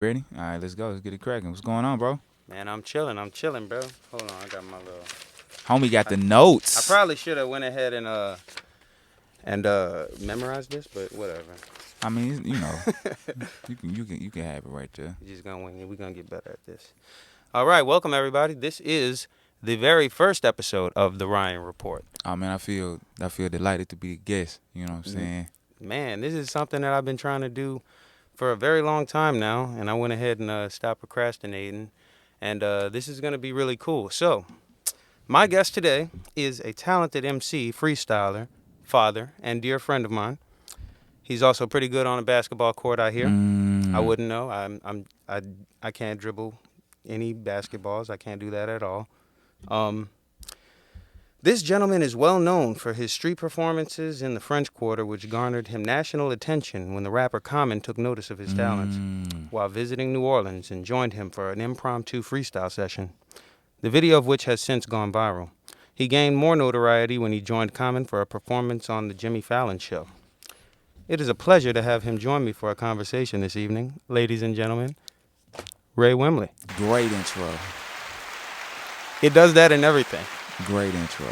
Ready? All right, let's go. Let's get it cracking. What's going on, bro? Man, I'm chilling, bro. Hold on, I got my little. Homie got the notes. I probably should have went ahead and memorized this, but whatever. I mean, you can have it right there. We're just gonna wing it. We're gonna get better at this. All right, welcome everybody. This is the very first episode of the Ryan Report. Oh man, I feel delighted to be a guest. You know what I'm saying? Man, this is something that I've been trying to do for a very long time now, and I went ahead and stopped procrastinating. And this is gonna be really cool. So, my guest today is a talented MC, freestyler, father, and dear friend of mine. He's also pretty good on a basketball court, I hear. I wouldn't know. I can't dribble any basketballs. I can't do that at all. This gentleman is well known for his street performances in the French Quarter, which garnered him national attention when the rapper Common took notice of his talents while visiting New Orleans and joined him for an impromptu freestyle session, the video of which has since gone viral. He gained more notoriety when he joined Common for a performance on the Jimmy Fallon show. It is a pleasure to have him join me for a conversation this evening. Ladies and gentlemen, Ray Wimley. Great intro. It does that in everything. Great intro.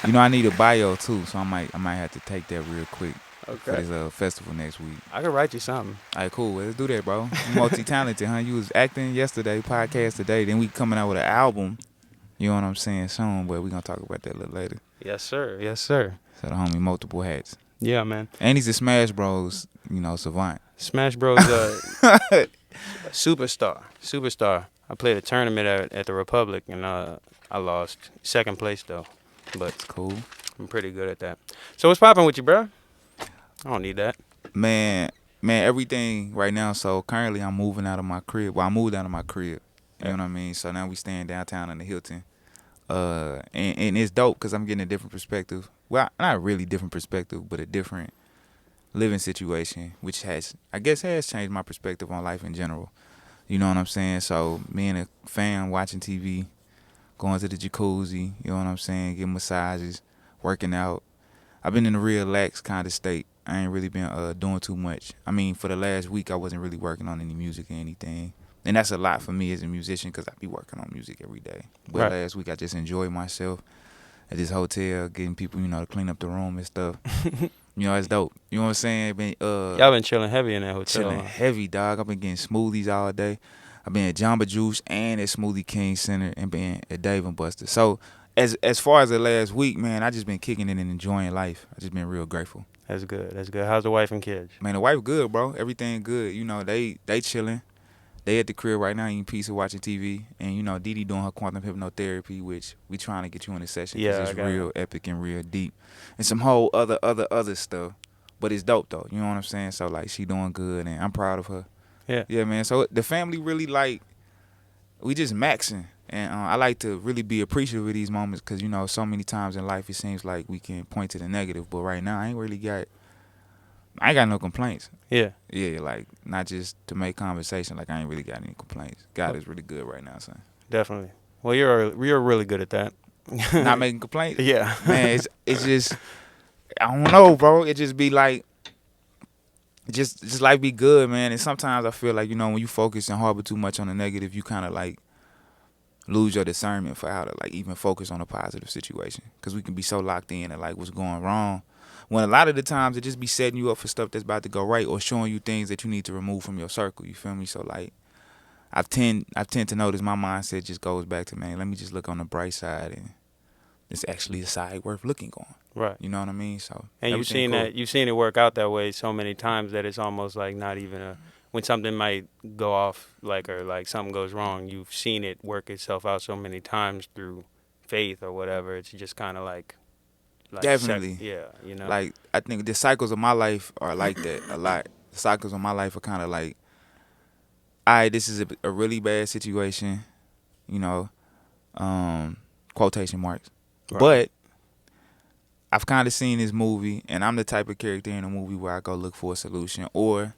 I need a bio too, so I might have to take that real quick for this festival next week. I could write you something. All right, cool. Well, let's do that, bro. You multi-talented, huh? You was acting yesterday, podcast today, then we coming out with an album. You know what I'm saying? Soon, but we gonna talk about that a little later. Yes, sir. Yes, sir. So the homie multiple hats. Yeah, man. And he's a Smash Bros, savant. Smash Bros. Superstar. I played a tournament at the Republic, and I lost. Second place, though. But It's cool. I'm pretty good at that. So what's popping with you, bro? I don't need that. Man, everything right now. So currently I'm moving out of my crib. Well, I moved out of my crib. You know what I mean? So now we staying downtown in the Hilton. And it's dope because I'm getting a different perspective. Well, not really different perspective, but a different living situation, which has changed my perspective on life in general. You know what I'm saying? So me and a fan watching TV, going to the jacuzzi, you know what I'm saying, getting massages, working out. I've been in a real relaxed kind of state. I ain't really been doing too much. I mean, for the last week, I wasn't really working on any music or anything. And that's a lot for me as a musician because I be working on music every day. But Right. Last week, I just enjoyed myself at this hotel, getting people, to clean up the room and stuff. It's dope. You know what I'm saying? Y'all been chilling heavy in that hotel. Chilling heavy, dog. I've been getting smoothies all day. I've been at Jamba Juice and at Smoothie King Center and been at Dave and Buster. So as far as the last week, man, I just been kicking it and enjoying life. I just been real grateful. That's good. How's the wife and kids? Man, the wife good, bro. Everything good. They chilling. They at the crib right now eating pizza, watching TV. And, Didi doing her quantum hypnotherapy, which we trying to get you in a session because it's real epic and real deep. And some whole other stuff. But it's dope, though. You know what I'm saying? So, she doing good, and I'm proud of her. Yeah. Yeah, man. So, the family really, we just maxing. And I like to really be appreciative of these moments because, so many times in life it seems like we can point to the negative. But right now, I ain't got no complaints. Yeah. Yeah, not just to make conversation. I ain't really got any complaints. God is really good right now, son. Definitely. Well, you're really good at that. Not making complaints? Yeah. Man, it's just, I don't know, bro. It just be just life be good, man. And sometimes I feel like, when you focus and harbor too much on the negative, you kind of lose your discernment for how to even focus on a positive situation. Because we can be so locked in at what's going wrong. When a lot of the times it just be setting you up for stuff that's about to go right or showing you things that you need to remove from your circle. You feel me? So I tend to notice my mindset just goes back to, man, let me just look on the bright side, and it's actually a side worth looking on. Right. You know what I mean? So and you've seen it work out that way so many times that it's almost not even when something might go off or something goes wrong, you've seen it work itself out so many times through faith or whatever. It's just kind of definitely. I think the cycles of my life are like that a lot. The cycles of my life are kind of all right, this is a really bad situation, quotation marks. Right. But I've kind of seen this movie, and I'm the type of character in a movie where I go look for a solution, or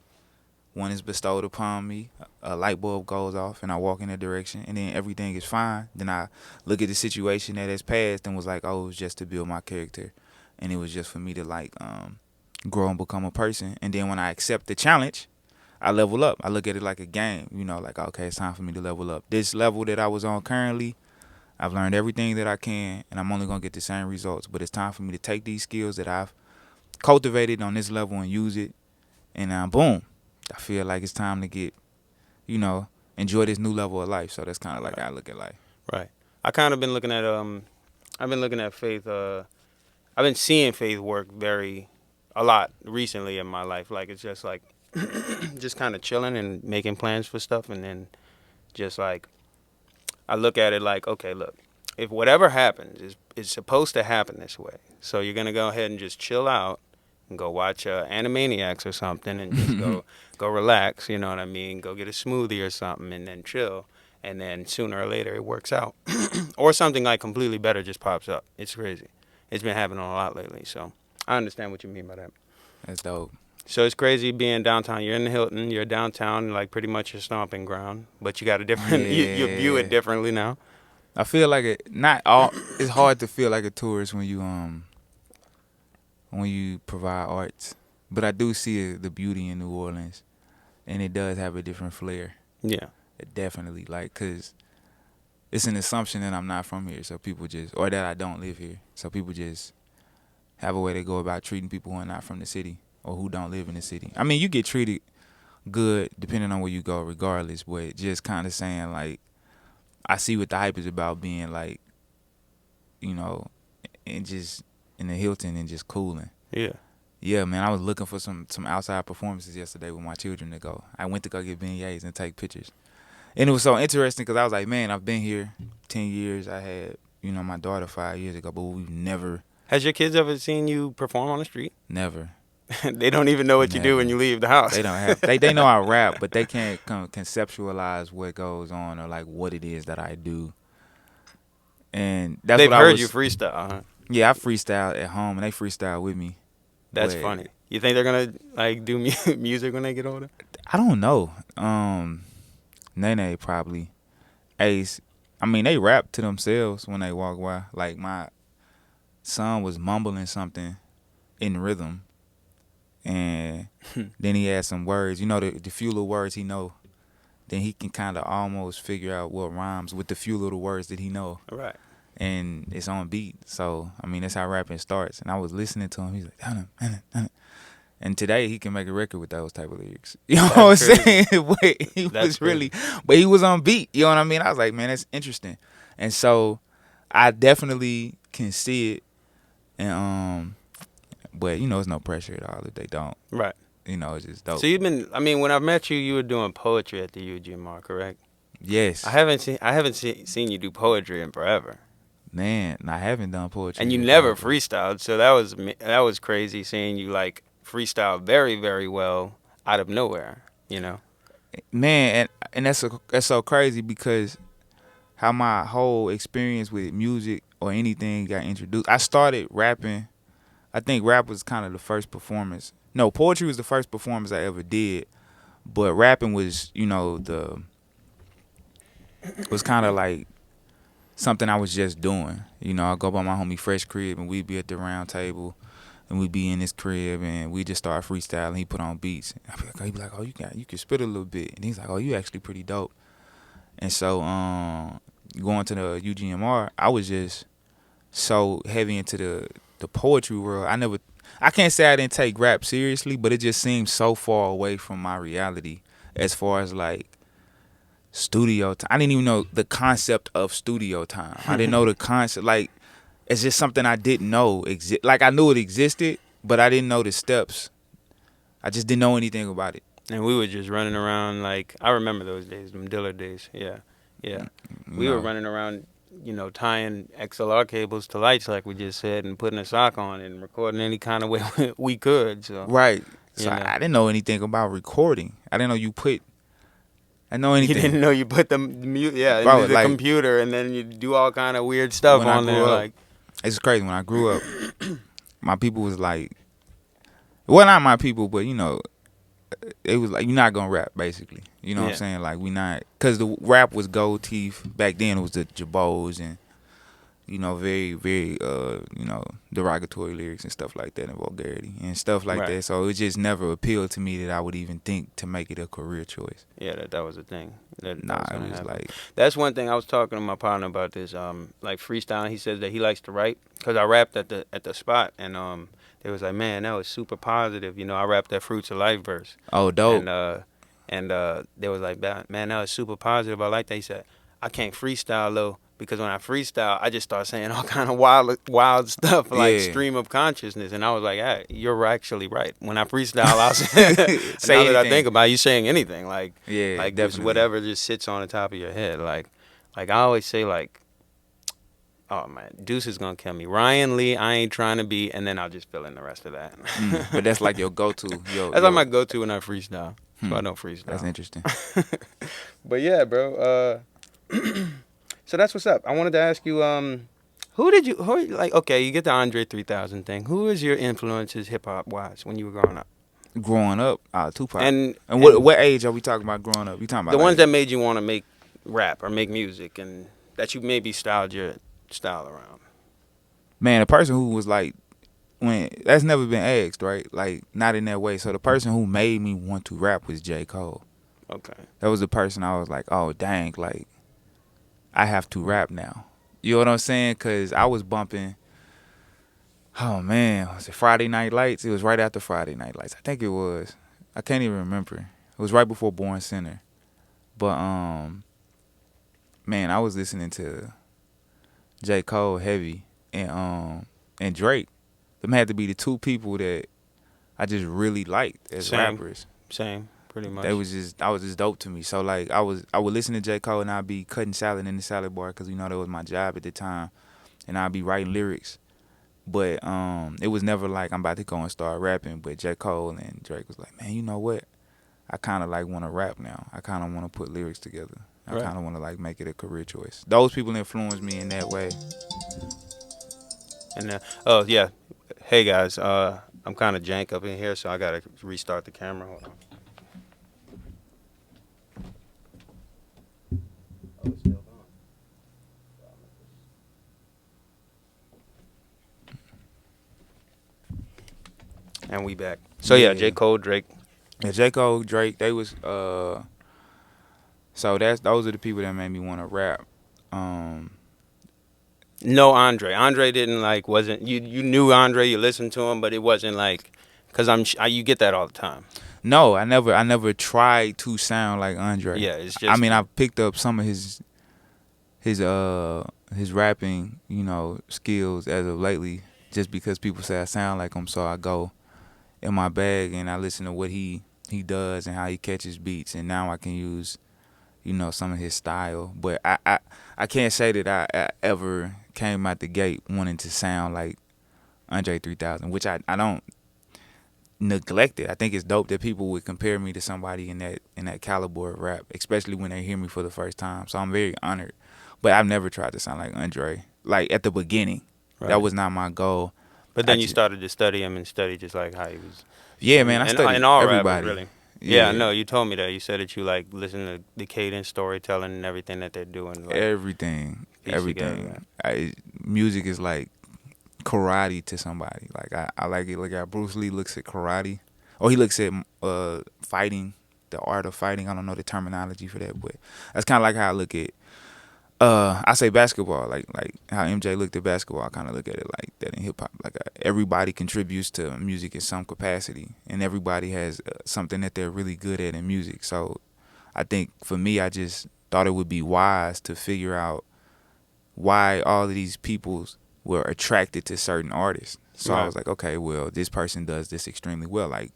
one is bestowed upon me, a light bulb goes off, and I walk in a direction, and then everything is fine. Then I look at the situation that has passed and was like, oh, it was just to build my character, and it was just for me to grow and become a person. And then when I accept the challenge, I level up. I look at it like a game, you know, like, okay, it's time for me to level up. This level that I was on currently, I've learned everything that I can, and I'm only going to get the same results. But it's time for me to take these skills that I've cultivated on this level and use it. And boom, I feel like it's time to get, you know, enjoy this new level of life. So that's kind of like how I look at life. Right. I kind of been looking at I've been looking at faith. I've been seeing faith work a lot recently in my life. Like it's just like just kind of chilling and making plans for stuff, and then just like I look at it like, okay, look, if whatever happens is supposed to happen this way, so you're gonna go ahead and just chill out and go watch Animaniacs or something, and just go relax. You know what I mean? Go get a smoothie or something, and then chill. And then sooner or later it works out, or something like completely better just pops up. It's crazy. It's been happening a lot lately, so I understand what you mean by that. That's dope. So it's crazy being downtown. You're in the Hilton. You're downtown, like pretty much your stomping ground. But you got a different. You view it differently now. I feel like it's hard to feel like a tourist when you provide arts, but I do see the beauty in New Orleans, and it does have a different flair. Yeah. Definitely, like, cause it's an assumption that I'm not from here, so people or that I don't live here, so people just have a way to go about treating people who are not from the city or who don't live in the city. I mean, you get treated good depending on where you go, regardless, but just kind of saying like, I see what the hype is about being like, you know, and just in the Hilton and just cooling. Yeah. Yeah, man, I was looking for some outside performances yesterday with my children to go. I went to go get beignets and take pictures. And it was so interesting because I was like, man, I've been here 10 years. I had, you know, my daughter 5 years ago, but we've never. Has your kids ever seen you perform on the street? Never. They don't even know what you do when you leave the house. They don't have. They know I rap, but they can't conceptualize what goes on or like what it is that I do. And that's They've what heard you freestyle, huh? Yeah, I freestyle at home, and they freestyle with me. That's funny. You think they're gonna like do music when they get older? I don't know. Nene probably. Ace. I mean, they rap to themselves when they walk by. Like my son was mumbling something in rhythm, and then he had some words. You know, the few little words he know. Then he can kind of almost figure out what rhymes with the few little words that he know. Right. And it's on beat. So, I mean, that's how rapping starts. And I was listening to him. He's like, dun. And today he can make a record with those type of lyrics. You know what I'm saying? But he was on beat. You know what I mean? I was like, man, that's interesting. And so I definitely can see it. And but you know, it's no pressure at all if they don't. Right. You know, it's just dope. So when I met you, you were doing poetry at the UGMR, correct? Yes. I haven't seen you do poetry in forever. Man, I haven't done poetry. And you never freestyled, so that was crazy seeing you like freestyle very, very well out of nowhere, you know? Man, and that's so crazy because how my whole experience with music or anything got introduced. I started rapping. I think rap was kind of the first performance. No, poetry was the first performance I ever did, but rapping was, you know, was kind of like something I was just doing. You know, I go by my homie Fresh crib, and we'd be at the round table, and we'd be in his crib, and we just start freestyling. He put on beats. He'd be like, oh, you can spit a little bit. And he's like, oh, you actually pretty dope. And so going to the UGMR, I was just so heavy into the poetry world. I can't say I didn't take rap seriously, but it just seemed so far away from my reality as far as like studio time. I didn't even know the concept of studio time. I didn't know the concept. Like, it's just something I didn't know like, I knew it existed, but I didn't know the steps. I just didn't know anything about it. And we were just running around like, I remember those days, them Diller days. Yeah. We were running around, you know, tying XLR cables to lights like we just said, and putting a sock on and recording any kind of way we could. So right. So I didn't know anything about recording. I didn't know I know anything. You didn't know you put the computer, and then you do all kind of weird stuff on there. Like, it's crazy. When I grew up, my people was like, well, not my people, but you know, it was like, you're not gonna rap, basically. You know what I'm saying? Like, we not, because the rap was gold teeth. Back then it was the Jabos and you know, very, very, you know, derogatory lyrics and stuff like that and vulgarity and stuff like Right. that. So it just never appealed to me that I would even think to make it a career choice. Yeah, that was the thing. That Nah, was it gonna was happen. like, That's one thing I was talking to my partner about this. Like freestyling, he says that he likes to write because I rapped at the spot, and they was like, man, that was super positive. You know, I rapped that Fruits of Life verse, oh, dope. and they was like, man, that was super positive. I like that. He said, I can't freestyle though. Because when I freestyle, I just start saying all kind of wild stuff like Yeah. stream of consciousness, and I was like, hey, you're actually right. When I freestyle, I'll say, Say now that I anything. think about it, you saying anything like Yeah, just definitely. whatever just sits on the top of your head. Like I always say, like, oh man, Deuce is gonna kill me. Ryan Lee, I ain't trying to be, and then I'll just fill in the rest of that. But that's like your go-to. That's like my go-to when I freestyle. So I don't freestyle. That's interesting. But yeah, bro. So that's what's up. I wanted to ask you, okay, you get the Andre 3000 thing. Who is your influences hip hop wise when you were growing up? Growing up, Tupac. And what age are we talking about growing up? You talking about the like, ones that made you want to make rap or make music and that you maybe styled your style around? man, a person who was like, when that's never been asked, right? Like, not in that way. So the person who made me want to rap was J. Cole. Okay. That was the person I was like, oh dang, like I have to rap now. You know what I'm saying? Cause I was bumping. Oh man, was it Friday Night Lights? It was right after Friday Night Lights. I think it was. I can't even remember. It was right before Born Center. But man, I was listening to J. Cole heavy and Drake. Them had to be the two people that I just really liked as rappers. Same, pretty much. That was just dope to me. So like I would listen to J. Cole and I'd be cutting salad in the salad bar because you know that was my job at the time, and I'd be writing lyrics. But it was never like I'm about to go and start rapping. But J. Cole and Drake was like, man, you know what? I kind of like want to rap now. I kind of want to put lyrics together. I Right. kind of want to like make it a career choice. Those people influenced me in that way. And oh yeah, hey guys, I'm kind of jank up in here, so I gotta restart the camera. Hold on. Oh, it's still going. And we back. So yeah, J. Cole, Drake. Yeah, J. Cole, Drake, they was so those are the people that made me want to rap. No Andre. Andre didn't wasn't you knew Andre, you listened to him, but it wasn't like cuz you get that all the time. No, I never tried to sound like Andre. Yeah, it's just I mean, I picked up some of his rapping, you know, skills as of lately just because people say I sound like him, so I go in my bag and I listen to what he does and how he catches beats, and now I can use, you know, some of his style. But I can't say that I ever came out the gate wanting to sound like Andre 3000, which I don't neglect it. I think it's dope that people would compare me to somebody in that caliber of rap, especially when they hear me for the first time. So I'm very honored. But I've never tried to sound like Andre. Like at the beginning, Right. that was not my goal. But then you started to study him and study just like how he was. Yeah, man, I studied and all everybody. rappers, really. Yeah, I know. You told me that. You said that you like listen to the cadence, storytelling, and everything that they're doing. Like, Everything. Music is like karate to somebody. Like I like it. Like how Bruce Lee looks at karate, or he looks at fighting, the art of fighting. I don't know the terminology for that, but that's kind of like how I look at. I say basketball, like how MJ looked at basketball. I kind of look at it like that in hip hop. Like everybody contributes to music in some capacity, and everybody has something that they're really good at in music. So, I think for me, I just thought it would be wise to figure out why all of these people were attracted to certain artists. So I was like, okay, well, this person does this extremely well. Like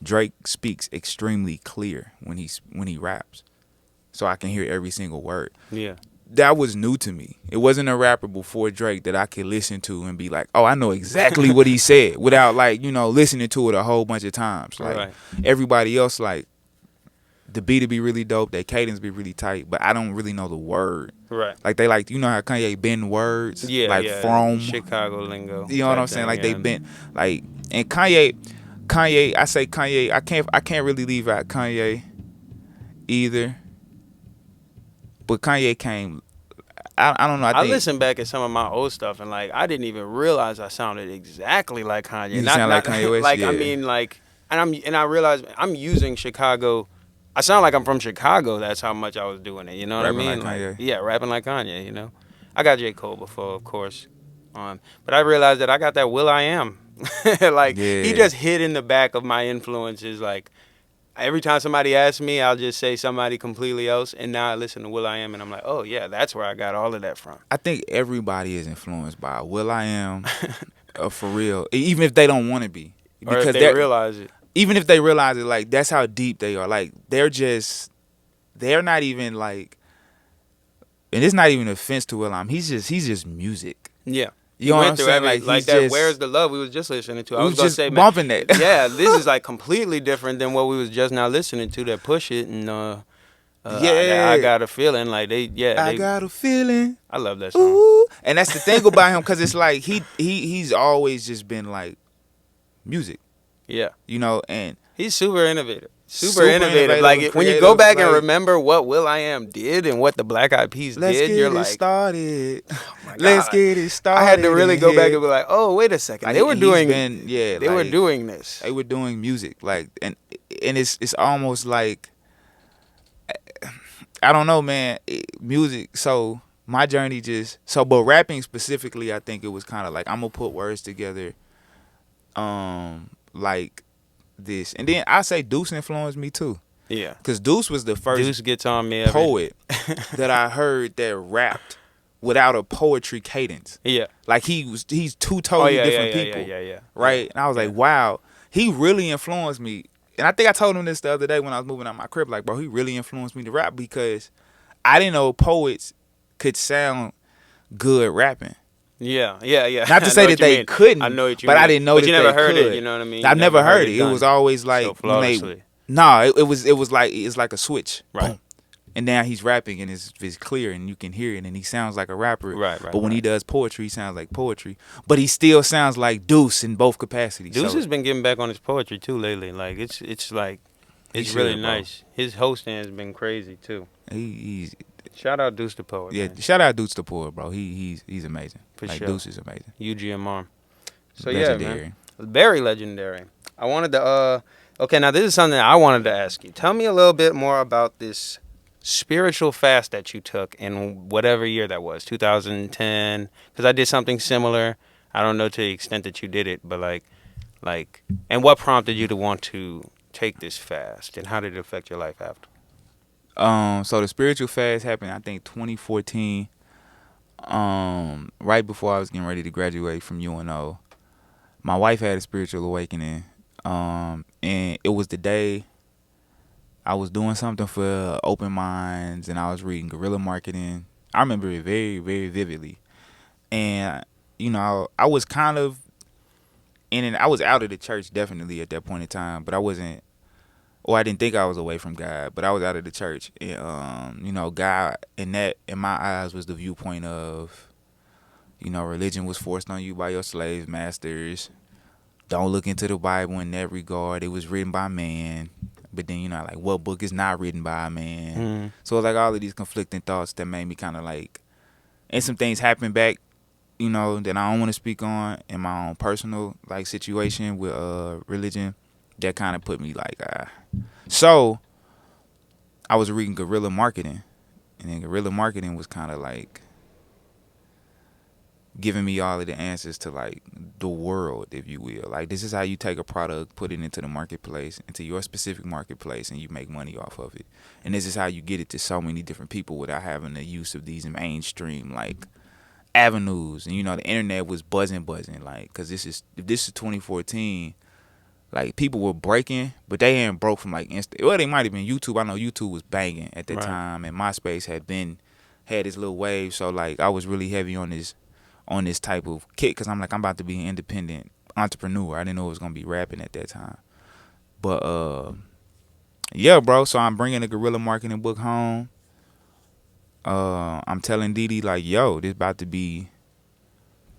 Drake speaks extremely clear when he raps, so I can hear every single word. Yeah. That was new to me. It wasn't a rapper before Drake that I could listen to and be like, oh, I know exactly what he said without listening to it a whole bunch of times. Like everybody else, like the beat be really dope, their cadence be really tight, but I don't really know the word. Right. Like they you know how Kanye bend words? Yeah, from Chicago lingo. You know what I'm saying? Like they bend and Kanye, I say Kanye, I can't really leave out Kanye either. But Kanye came I don't know. I I think listen back at some of my old stuff and like I didn't even realize I sounded exactly like Kanye. you sound like Kanye West. Like Yeah. I mean like and I realized I'm using Chicago. I sound like I'm from Chicago. That's how much I was doing it. You know what Rapping I like mean? Kanye. Yeah, rapping like Kanye. You know, I got J. Cole before, of course, but I realized that I got that Will I Am. Like he Yeah. just hid in the back of my influences. Like every time somebody asks me, I'll just say somebody completely else, and now I listen to Will I Am, and I'm like, oh yeah, that's where I got all of that from. I think everybody is influenced by Will I Am, for real. Even if they don't want to be, Or if because they realize it. even if they realize it, like that's how deep they are. Like they're not even like, and it's not even an offense to Will I Am. He's just music. Yeah. You know what I'm saying? Like He's that. just, Where's the love we was just listening to? I we was was gonna just say, man, bumping that. yeah, this is like completely different than what we was just now listening to. That Push It and Yeah. I got a feeling like they I got a feeling. I love that song. Ooh. And that's the thing about him, because it's like he's always just been like music, Yeah, you know, and he's super innovative. Super innovative Like and when you go creative, back and like- remember what Will I Am did and what the Black Eyed Peas let's did, get you're it like, started. oh my Let's God. get it started. I had to really in go back here. and be like, oh wait a second, Like, they were he's doing they were doing this. They were doing music, like, and it's almost like, I don't know, man. Music. So my journey but rapping specifically, I think it was kind of like, I'm gonna put words together, like this, and then I say Deuce influenced me too, Yeah, because Deuce was the first Deuce gets on me. poet that I heard that rapped without a poetry cadence. Yeah. Like he's two totally different people. Yeah. Right? And I was like, wow, he really influenced me. And I think I told him this the other day when I was moving out my crib, like, bro, he really influenced me to rap, because I didn't know poets could sound good rapping. Yeah. Not to say that they couldn't, I know what you but mean. I didn't know but that you never they heard could. it. You know what I mean? I've You never heard it. It done was always like so flawlessly. it was like, it's like a switch. Right. Boom. And now he's rapping and it's clear and you can hear it and he sounds like a rapper. Right. But when he does poetry, he sounds like poetry. But he still sounds like Deuce in both capacities. Deuce So has been getting back on his poetry too lately. Like it's like He it's should, really bro. nice. His hosting has been crazy too. he's Shout out Deuce the poet. yeah. Man. Shout out Deuce the poet, bro. He's amazing. For like, sure. Deuce is amazing. UGMR. So Legendary. yeah, man. Very legendary. I wanted to okay, now this is something I wanted to ask you. Tell me a little bit more about this spiritual fast that you took in whatever year that was, 2010, because I did something similar. I don't know to the extent that you did it, but like and what prompted you to want to take this fast and how did it affect your life after? So the spiritual fast happened, I think, 2014. Right before I was getting ready to graduate from UNO. My wife had a spiritual awakening. And it was the day I was doing something for Open Minds and I was reading guerrilla marketing. I remember it very, very vividly. And, you know, I was kind of I was out of the church definitely at that point in time, but I wasn't, or I didn't think I was away from God, but I was out of the church. And, you know, God in my eyes was the viewpoint of, you know, religion was forced on you by your slave masters. Don't look into the Bible in that regard. It was written by man. But then, you know, like, what book is not written by a man? Mm-hmm. So it was like all of these conflicting thoughts that made me kind of like, and some things happened back, you know, that I don't want to speak on in my own personal like situation with religion that kind of put me like, So I was reading guerrilla marketing, and then guerrilla marketing was kind of like giving me all of the answers to like the world, if you will. Like, this is how you take a product, put it into the marketplace, into your specific marketplace, and you make money off of it. And this is how you get it to so many different people without having the use of these mainstream like avenues. And you know, the internet was buzzing, like, because this is 2014. Like, people were breaking, but they hadn't broke from like well, they might have been YouTube. I know YouTube was banging at that Right. time, and MySpace had this little wave. So like, I was really heavy on this type of kick, because I'm like, I'm about to be an independent entrepreneur. I didn't know it was gonna be rapping at that time, but yeah, bro. So I'm bringing the guerrilla marketing book home. I'm telling Didi like, yo, this about to be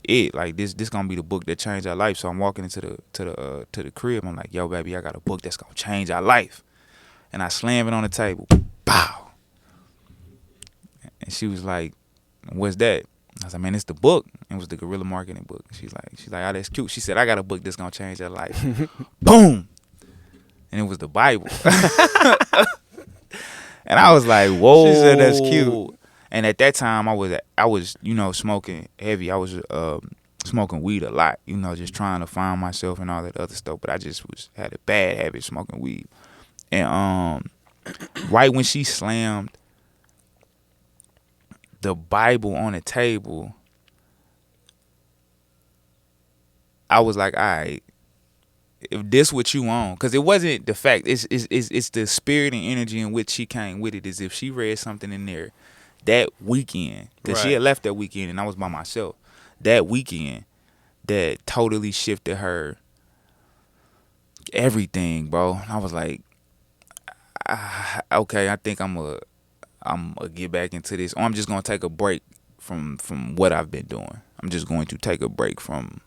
it. Like, this gonna be the book that changed our life. So I'm walking into the crib. I'm like, yo, baby, I got a book that's gonna change our life. And I slam it on the table. Bow. And she was like, what's that? I was like, man, it's the book. It was the guerrilla marketing book. She's like, oh, that's cute. She said, I got a book that's gonna change your life. Boom. And it was the Bible. And I was like, whoa. She said that's cute. And at that time I was, smoking heavy. I was smoking weed a lot, just trying to find myself and all that other stuff. But I just had a bad habit of smoking weed. And right when she slammed the Bible on the table, I was like, all right, if this what you want, because it wasn't the fact, it's the spirit and energy in which she came with it. As if she read something in there that weekend, because she had left that weekend and I was by myself that weekend, that totally shifted her everything, bro. I was like, okay, I think I'm gonna get back into this, or I'm just gonna take a break from what I've been doing. I'm just going to take a break from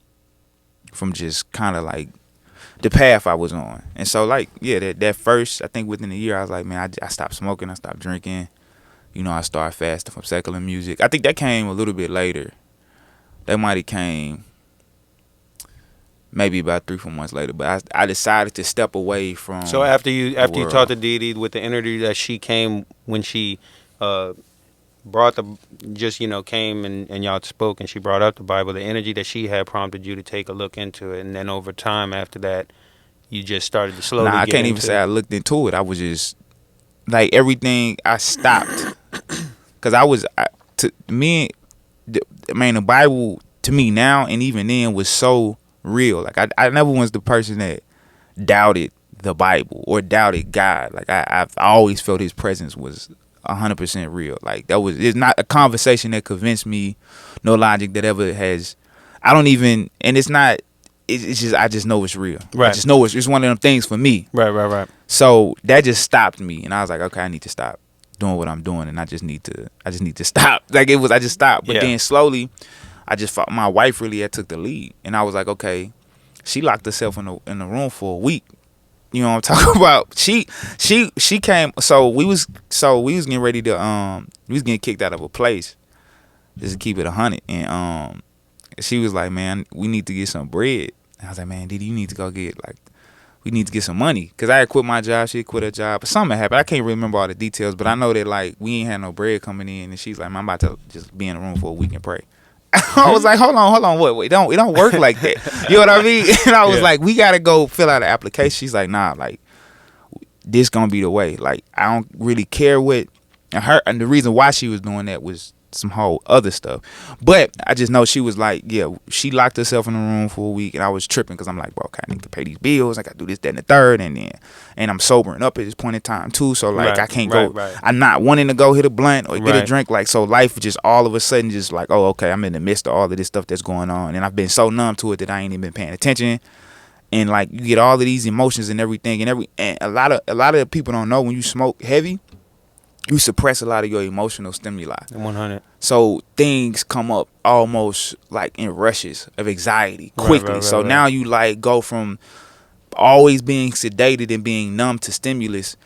just kind of like the path I was on. And so, like, yeah, that first, I think within a year, I was like, man, I stopped smoking, I stopped drinking. I started fasting from secular music. I think that came a little bit later. That might have came maybe about 3-4 months later. But I decided to step away from. So after you talked to Dee Dee with the energy that she came when she brought came and y'all spoke and she brought up the Bible, the energy that she had prompted you to take a look into it, and then over time after that, you just started to slowly. I can't even say I looked into it. I was just like everything. I stopped because the Bible to me now and even then was so real. Like I never was the person that doubted the Bible or doubted God. Like I've always felt His presence was 100% real. Like it's not a conversation that convinced me, no logic that ever has. I don't even, and it's not. It's just I just know it's real. Right. I just know it's one of them things for me. Right. So that just stopped me, and I was like, okay, I need to stop doing what I'm doing, and I just need to stop. Like I just stopped. But then slowly, my wife really had took the lead, and I was like, okay, she locked herself in the room for a week. You know what I'm talking about? She came. So we was getting ready to we was getting kicked out of a place, just to keep it 100, and she was like, man, we need to get some bread. And I was like, man, Didi, you need to go we need to get some money. Because I had quit my job, she had quit her job. But something happened. I can't remember all the details, but I know that, like, we ain't had no bread coming in. And she's like, man, I'm about to just be in the room for a week and pray. I was like, hold on, wait, it don't work like that. You know what I mean? And I was like, we got to go fill out an application. She's like, nah, like, this going to be the way. Like, I don't really care what. And the reason why she was doing that was some whole other stuff. But I just know she was like, yeah, she locked herself in the room for a week, and I was tripping because I'm like, bro, okay, I need to pay these bills. I got to do this, that, and the third, and I'm sobering up at this point in time too. So like, I can't go. Right. I'm not wanting to go hit a blunt or get a drink. Like, so life just all of a sudden just like, oh, okay, I'm in the midst of all of this stuff that's going on, and I've been so numb to it that I ain't even been paying attention. And like, you get all of these emotions and everything, and a lot of people don't know when you smoke heavy, you suppress a lot of your emotional stimuli. 100. So things come up almost like in rushes of anxiety quickly. Right. Now you like go from always being sedated and being numb to stimulus.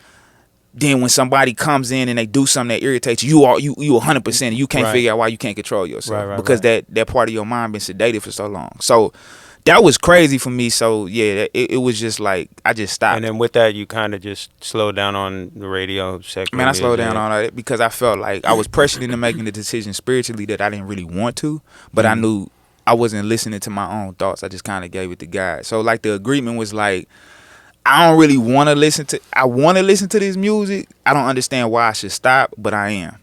Then when somebody comes in and they do something that irritates you, you 100%, and you can't figure out why you can't control yourself because that part of your mind been sedated for so long. So that was crazy for me. So yeah, it was just like I just stopped. And then with that, you kind of just slowed down on the radio sector. Man, I slowed down on it because I felt like I was pressured into making the decision spiritually that I didn't really want to, but I knew I wasn't listening to my own thoughts. I just kind of gave it to God. So like the agreement was like, I don't really want to listen to. I want to listen to this music. I don't understand why I should stop, but I am,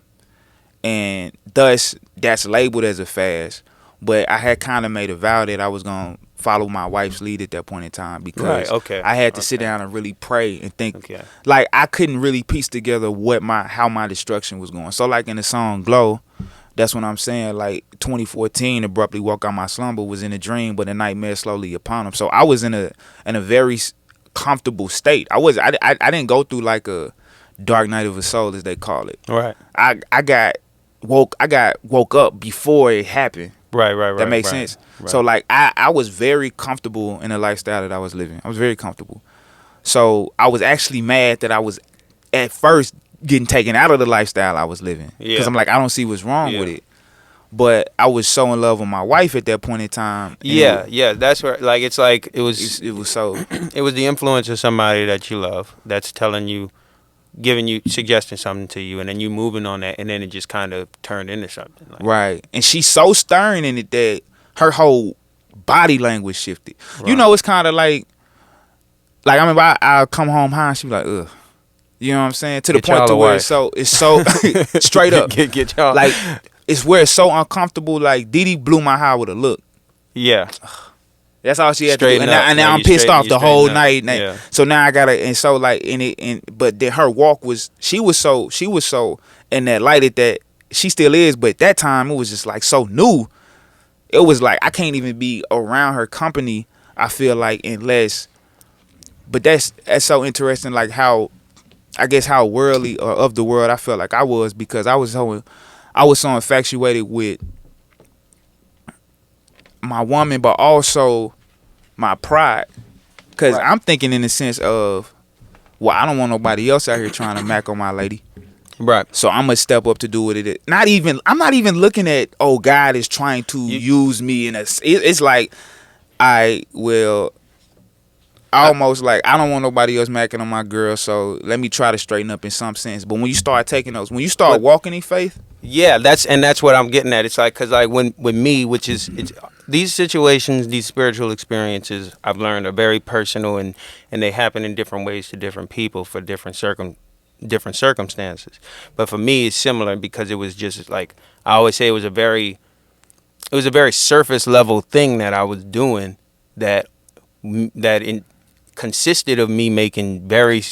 and thus that's labeled as a fast. But I had kind of made a vow that I was gonna follow my wife's lead at that point in time because I had to sit down and really pray and think. Okay. Like I couldn't really piece together how my destruction was going. So like in the song "Glow," that's what I'm saying. Like 2014, abruptly woke out my slumber, was in a dream, but a nightmare slowly upon him. So I was in a very comfortable state. I didn't go through like a dark night of the soul, as they call it. Right. I got woke up before it happened. Right. That makes sense. Right. So like I was very comfortable in the lifestyle that I was living. I was very comfortable. So I was actually mad that I was at first getting taken out of the lifestyle I was living. Because I'm like, I don't see what's wrong with it. But I was so in love with my wife at that point in time. Yeah. That's where, like, it's like it was so. it was the influence of somebody that you love that's telling you, giving you, suggesting something to you, and then you moving on that, and then it just kind of turned into something. Like, right. And she's so stern in it that her whole body language shifted. Right. You know, it's kind of like I remember I'll come home high and she be like, ugh. You know what I'm saying? To the point to where it's so straight up. Get y'all. Like, it's where it's so uncomfortable. Like, Didi blew my high with a look. Yeah. That's all she had to do. Straighten up. And now Like, I'm you pissed off the whole straighten up. night. Yeah. So now I gotta, and so like, but then her walk was, she was so in that light at that, she still is, but at that time it was just like so new. It was like, I can't even be around her company, I feel like, unless, but that's so interesting, like how, I guess how worldly or of the world I felt like I was, because I was so infatuated with my woman, but also my pride. Because Right. I'm thinking in the sense of, well, I don't want nobody else out here trying to mac on my lady. Right. So I'm gonna step up to do what it is. I'm not even looking at, oh, God is trying to use me in it's like, almost like, I don't want nobody else macking on my girl, so let me try to straighten up in some sense. But when you start taking those, when you start walking in faith, Yeah, that's what I'm getting at. It's like, because like with me, which is these situations, these spiritual experiences, I've learned are very personal, and they happen in different ways to different people for different circumstances. But for me, it's similar because it was just like, I always say, it was a very surface level thing that I was doing that consisted of me making very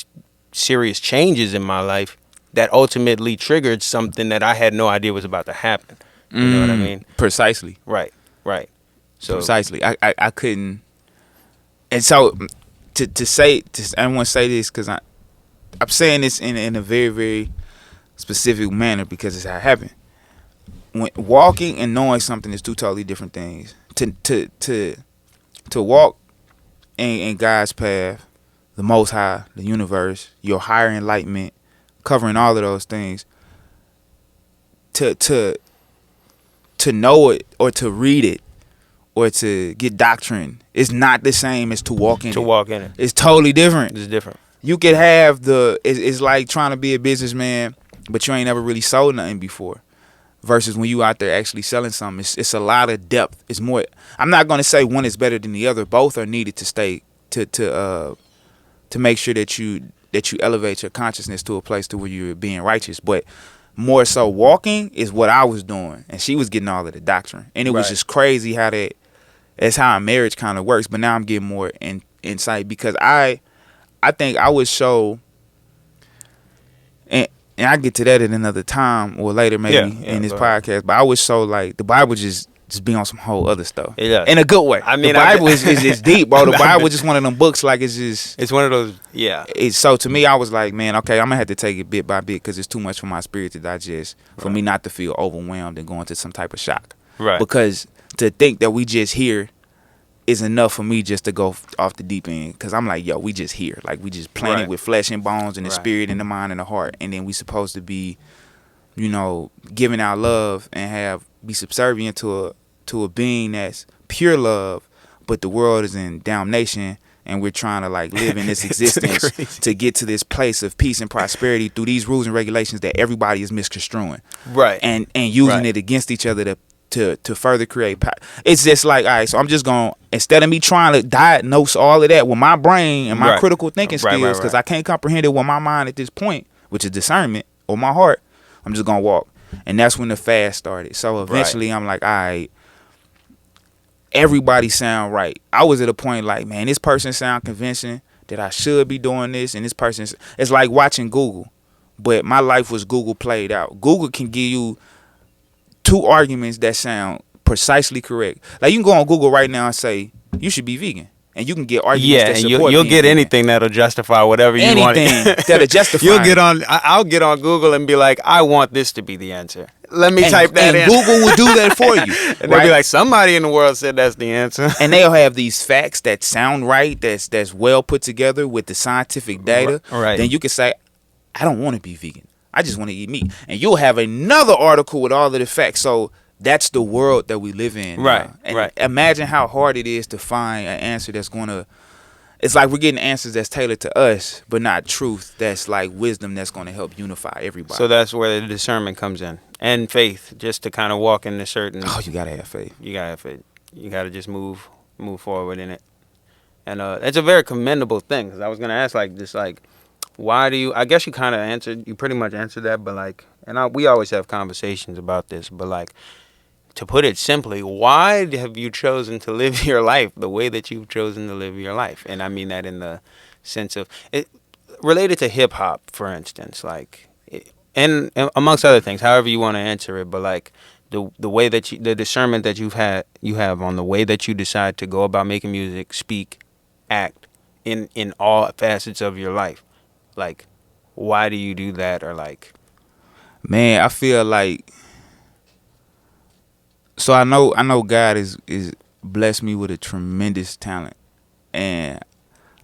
serious changes in my life that ultimately triggered something that I had no idea was about to happen. You know what I mean? Precisely. Right. So Precisely. I couldn't. And so I want to say this because I'm saying this in a very, very specific manner because it's how it happened. When walking and knowing something is two totally different things. To walk in God's path, the Most High, the universe, your higher enlightenment, covering all of those things. To know it or to read it or to get doctrine is not the same as to walk in it. It's totally different. It's different. You could have it's like trying to be a businessman, but you ain't never really sold nothing before. Versus when you out there actually selling something, it's a lot of depth. It's more. I'm not going to say one is better than the other. Both are needed to stay to make sure that you elevate your consciousness to a place to where you're being righteous. But more so, walking is what I was doing, and she was getting all of the doctrine, and it was just crazy how that's how a marriage kind of works. But now I'm getting more insight because I think I was so. And I get to that at another time or later maybe in this podcast. But I was so like the Bible just be on some whole other stuff. Yeah. In a good way. I mean, the Bible is deep, bro. The Bible is just one of them books like it's one of those. Yeah. So to me, I was like, man, okay, I'm gonna have to take it bit by bit because it's too much for my spirit to digest. For me not to feel overwhelmed and go into some type of shock. Right. Because to think that we just here is enough for me just to go off the deep end, because I'm like, yo, we just here, like we just planted with flesh and bones and the spirit and the mind and the heart, and then we supposed to be, giving out love and be subservient to a being that's pure love, but the world is in damnation, and we're trying to like live in this existence to get to this place of peace and prosperity through these rules and regulations that everybody is misconstruing, and using it against each other to further create power. It's just like, all right, so I'm just going, instead of me trying to diagnose all of that with my brain and my critical thinking skills, because I can't comprehend it with my mind at this point, which is discernment, or my heart, I'm just going to walk. And that's when the fast started. So eventually I'm like, all right, everybody sound right. I was at a point like, man, this person sound convincing that I should be doing this, and this person's, it's like watching Google, but my life was Google played out. Google can give you two arguments that sound precisely correct. Like you can go on Google right now and say you should be vegan, and you can get arguments that support. You'll get anything that'll justify whatever you want. Anything that'll justify. I'll get on Google and be like, I want this to be the answer. Let me type that in. And Google will do that for you. And they'll be like, somebody in the world said that's the answer. And they'll have these facts that sound right, that's well put together with the scientific data. Right. Then you can say, I don't want to be vegan. I just want to eat meat. And you'll have another article with all of the facts. So that's the world that we live in Right, now. And right. imagine how hard it is to find an answer that's going to, it's like we're getting answers that's tailored to us, but not truth that's like wisdom that's going to help unify everybody. So that's where the discernment comes in, and faith, just to kind of walk into certain. Oh, you got to have faith. You gotta have faith. You gotta just move forward in it, and it's a very commendable thing. Because I was gonna ask, like, just like, why do you? I guess you kind of answered. You pretty much answered that, but like, we always have conversations about this, but like, to put it simply, why have you chosen to live your life the way that you've chosen to live your life? And I mean that in the sense of it related to hip hop, for instance, like, and amongst other things, however you want to answer it, but like the way that the discernment that you have on the way that you decide to go about making music, speak, act in all facets of your life, like, why do you do that? Or like, man, I feel like, so I know God is blessed me with a tremendous talent, and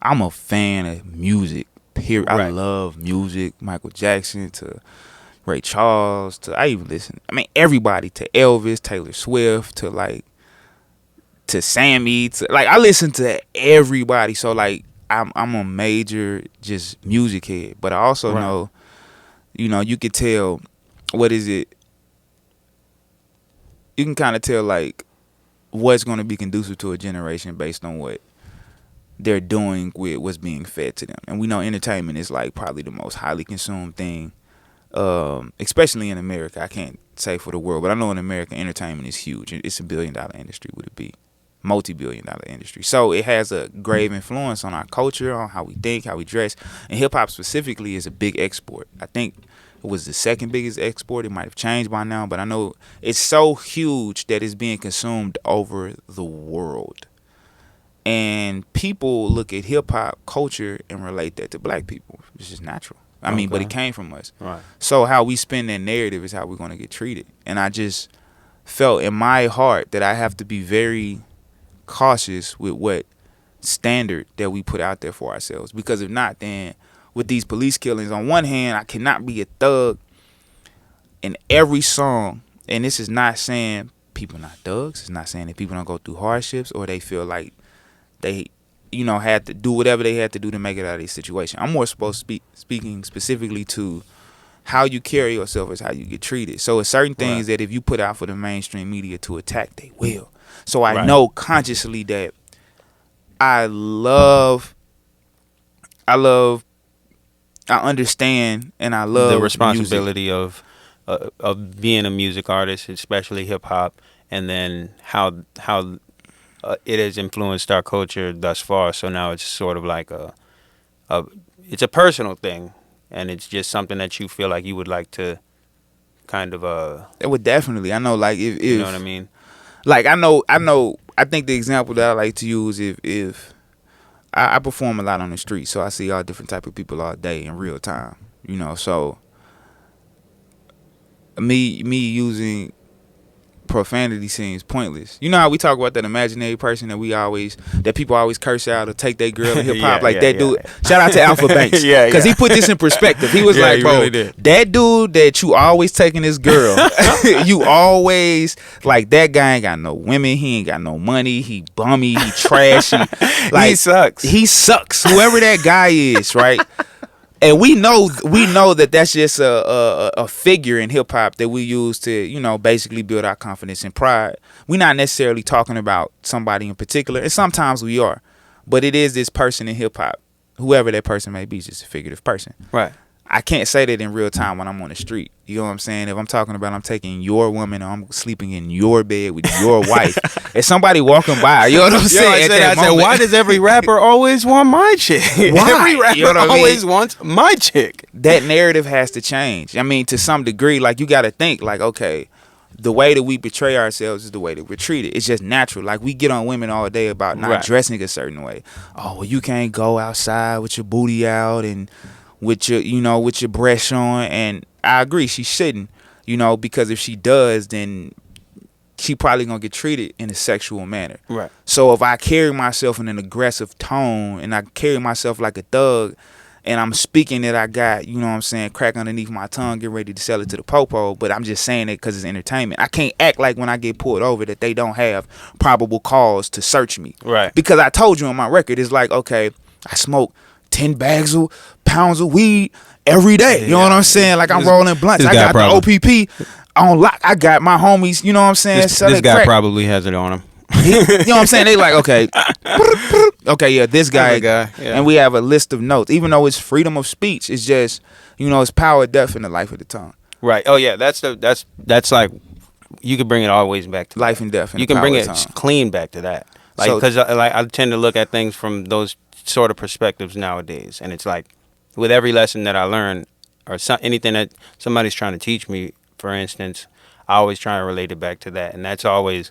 I'm a fan of music. Period. Right. I love music, Michael Jackson to Ray Charles to, I even listen. I mean, everybody, to Elvis, Taylor Swift to like to Sammy to like, I listen to everybody. So like I'm a major just music head, but I also Right. know, you know, you could tell what is it. You can kind of tell like what's going to be conducive to a generation based on what they're doing with what's being fed to them. And we know entertainment is like probably the most highly consumed thing, especially in America. I can't say for the world, but I know in America entertainment is huge. It's $1 billion industry, would it be? Multi-billion-dollar industry. So it has a grave influence on our culture, on how we think, how we dress. And hip-hop specifically is a big export. I think it was the second biggest export. It might have changed by now, but I know it's so huge that it's being consumed over the world. And people look at hip-hop culture and relate that to black people. It's just natural. I mean, but it came from us. Right. So how we spin that narrative is how we're going to get treated. And I just felt in my heart that I have to be very cautious with what standard that we put out there for ourselves. Because if not, then with these police killings, on one hand, I cannot be a thug in every song. And this is not saying people not thugs. It's not saying that people don't go through hardships or they feel like they, you know, had to do whatever they had to do to make it out of this situation. I'm more supposed to speaking specifically to how you carry yourself is how you get treated. So it's certain things that if you put out for the mainstream media to attack, they will. So I know consciously that I understand and I love the responsibility music. of being a music artist, especially hip hop, and then how it has influenced our culture thus far. So now it's sort of like it's a personal thing, and it's just something that you feel like you would like to kind of It would definitely. I know, like if you know what I mean. Like I know. I think the example that I like to use if I perform a lot on the street, so I see all different type of people all day in real time. You know, so me using profanity seems pointless. You know how we talk about that imaginary person that people always curse out or take their girl in hip hop, dude. Shout out to Alpha Banks, because he put this in perspective. He was like, bro, really that dude that you always taking this girl, you always like, that guy ain't got no women, he ain't got no money, he bummy, he trashy, like he sucks. Whoever that guy is, right? And we know that that's just a figure in hip hop that we use to, you know, basically build our confidence and pride. We're not necessarily talking about somebody in particular, and sometimes we are, but it is this person in hip hop, whoever that person may be, just a figurative person. Right. I can't say that in real time when I'm on the street. You know what I'm saying? If I'm talking about I'm taking your woman or I'm sleeping in your bed with your wife, if somebody walking by, you know what I'm saying? I said, why does every rapper always want my chick? Why? Every rapper, you know, always wants my chick. That narrative has to change. I mean, to some degree, like, you got to think like, okay, the way that we portray ourselves is the way that we're treated. It's just natural. Like, we get on women all day about not dressing a certain way. Oh, well, you can't go outside with your booty out and with your, you know, with your breasts on. And I agree, she shouldn't, you know, because if she does, then she probably gonna get treated in a sexual manner. So if I carry myself in an aggressive tone and I carry myself like a thug and I'm speaking that I got, you know what I'm saying, crack underneath my tongue, get ready to sell it to the popo, but I'm just saying it because it's entertainment. I can't act like when I get pulled over that they don't have probable cause to search me. Right. Because I told you on my record, it's like, okay, I smoke 10 pounds of weed every day. You know what I'm saying? Like I'm rolling blunts. I got the OPP on lock. I got my homies, you know what I'm saying? This guy crack. probably has it on him. You know what I'm saying? They like, okay, yeah, this guy. Yeah. And we have a list of notes. Even though it's freedom of speech, it's just, you know, it's power, death, and the life of the tongue. Right. Oh yeah, that's like, you could bring it always back to life and death. And you can bring it clean back to that. Like, because like I tend to look at things from those sort of perspectives nowadays, and it's like with every lesson that I learn or anything that somebody's trying to teach me, for instance, I always try to relate it back to that, and that's always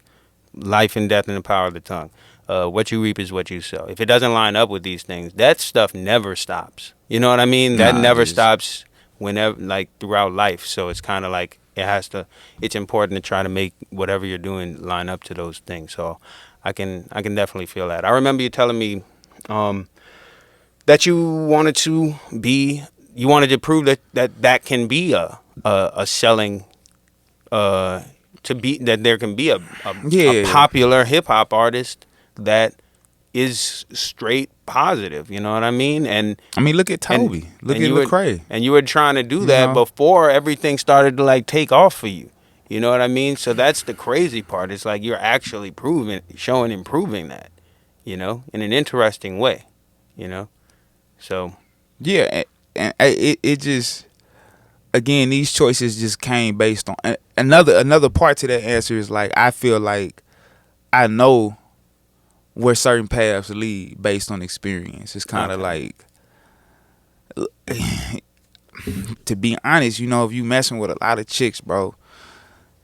life and death and the power of the tongue. What you reap is what you sow. If it doesn't line up with these things, that stuff never stops. You know what I mean? That never stops whenever, like, throughout life. So it's kind of like it's important to try to make whatever you're doing line up to those things. So I can definitely feel that. I remember you telling me that you wanted to prove that can be a selling to be that there can be a popular hip hop artist that is straight positive. You know what I mean? And I mean, look at Toby. Look at Lecrae. And you were trying to do that before everything started to like take off for you. You know what I mean? So that's the crazy part. It's like you're actually improving that, you know, in an interesting way, you know? So. Yeah. And it just, again, these choices just came based on another part to that answer is like, I feel like I know where certain paths lead based on experience. It's kind of like, to be honest, you know, if you messing with a lot of chicks, bro,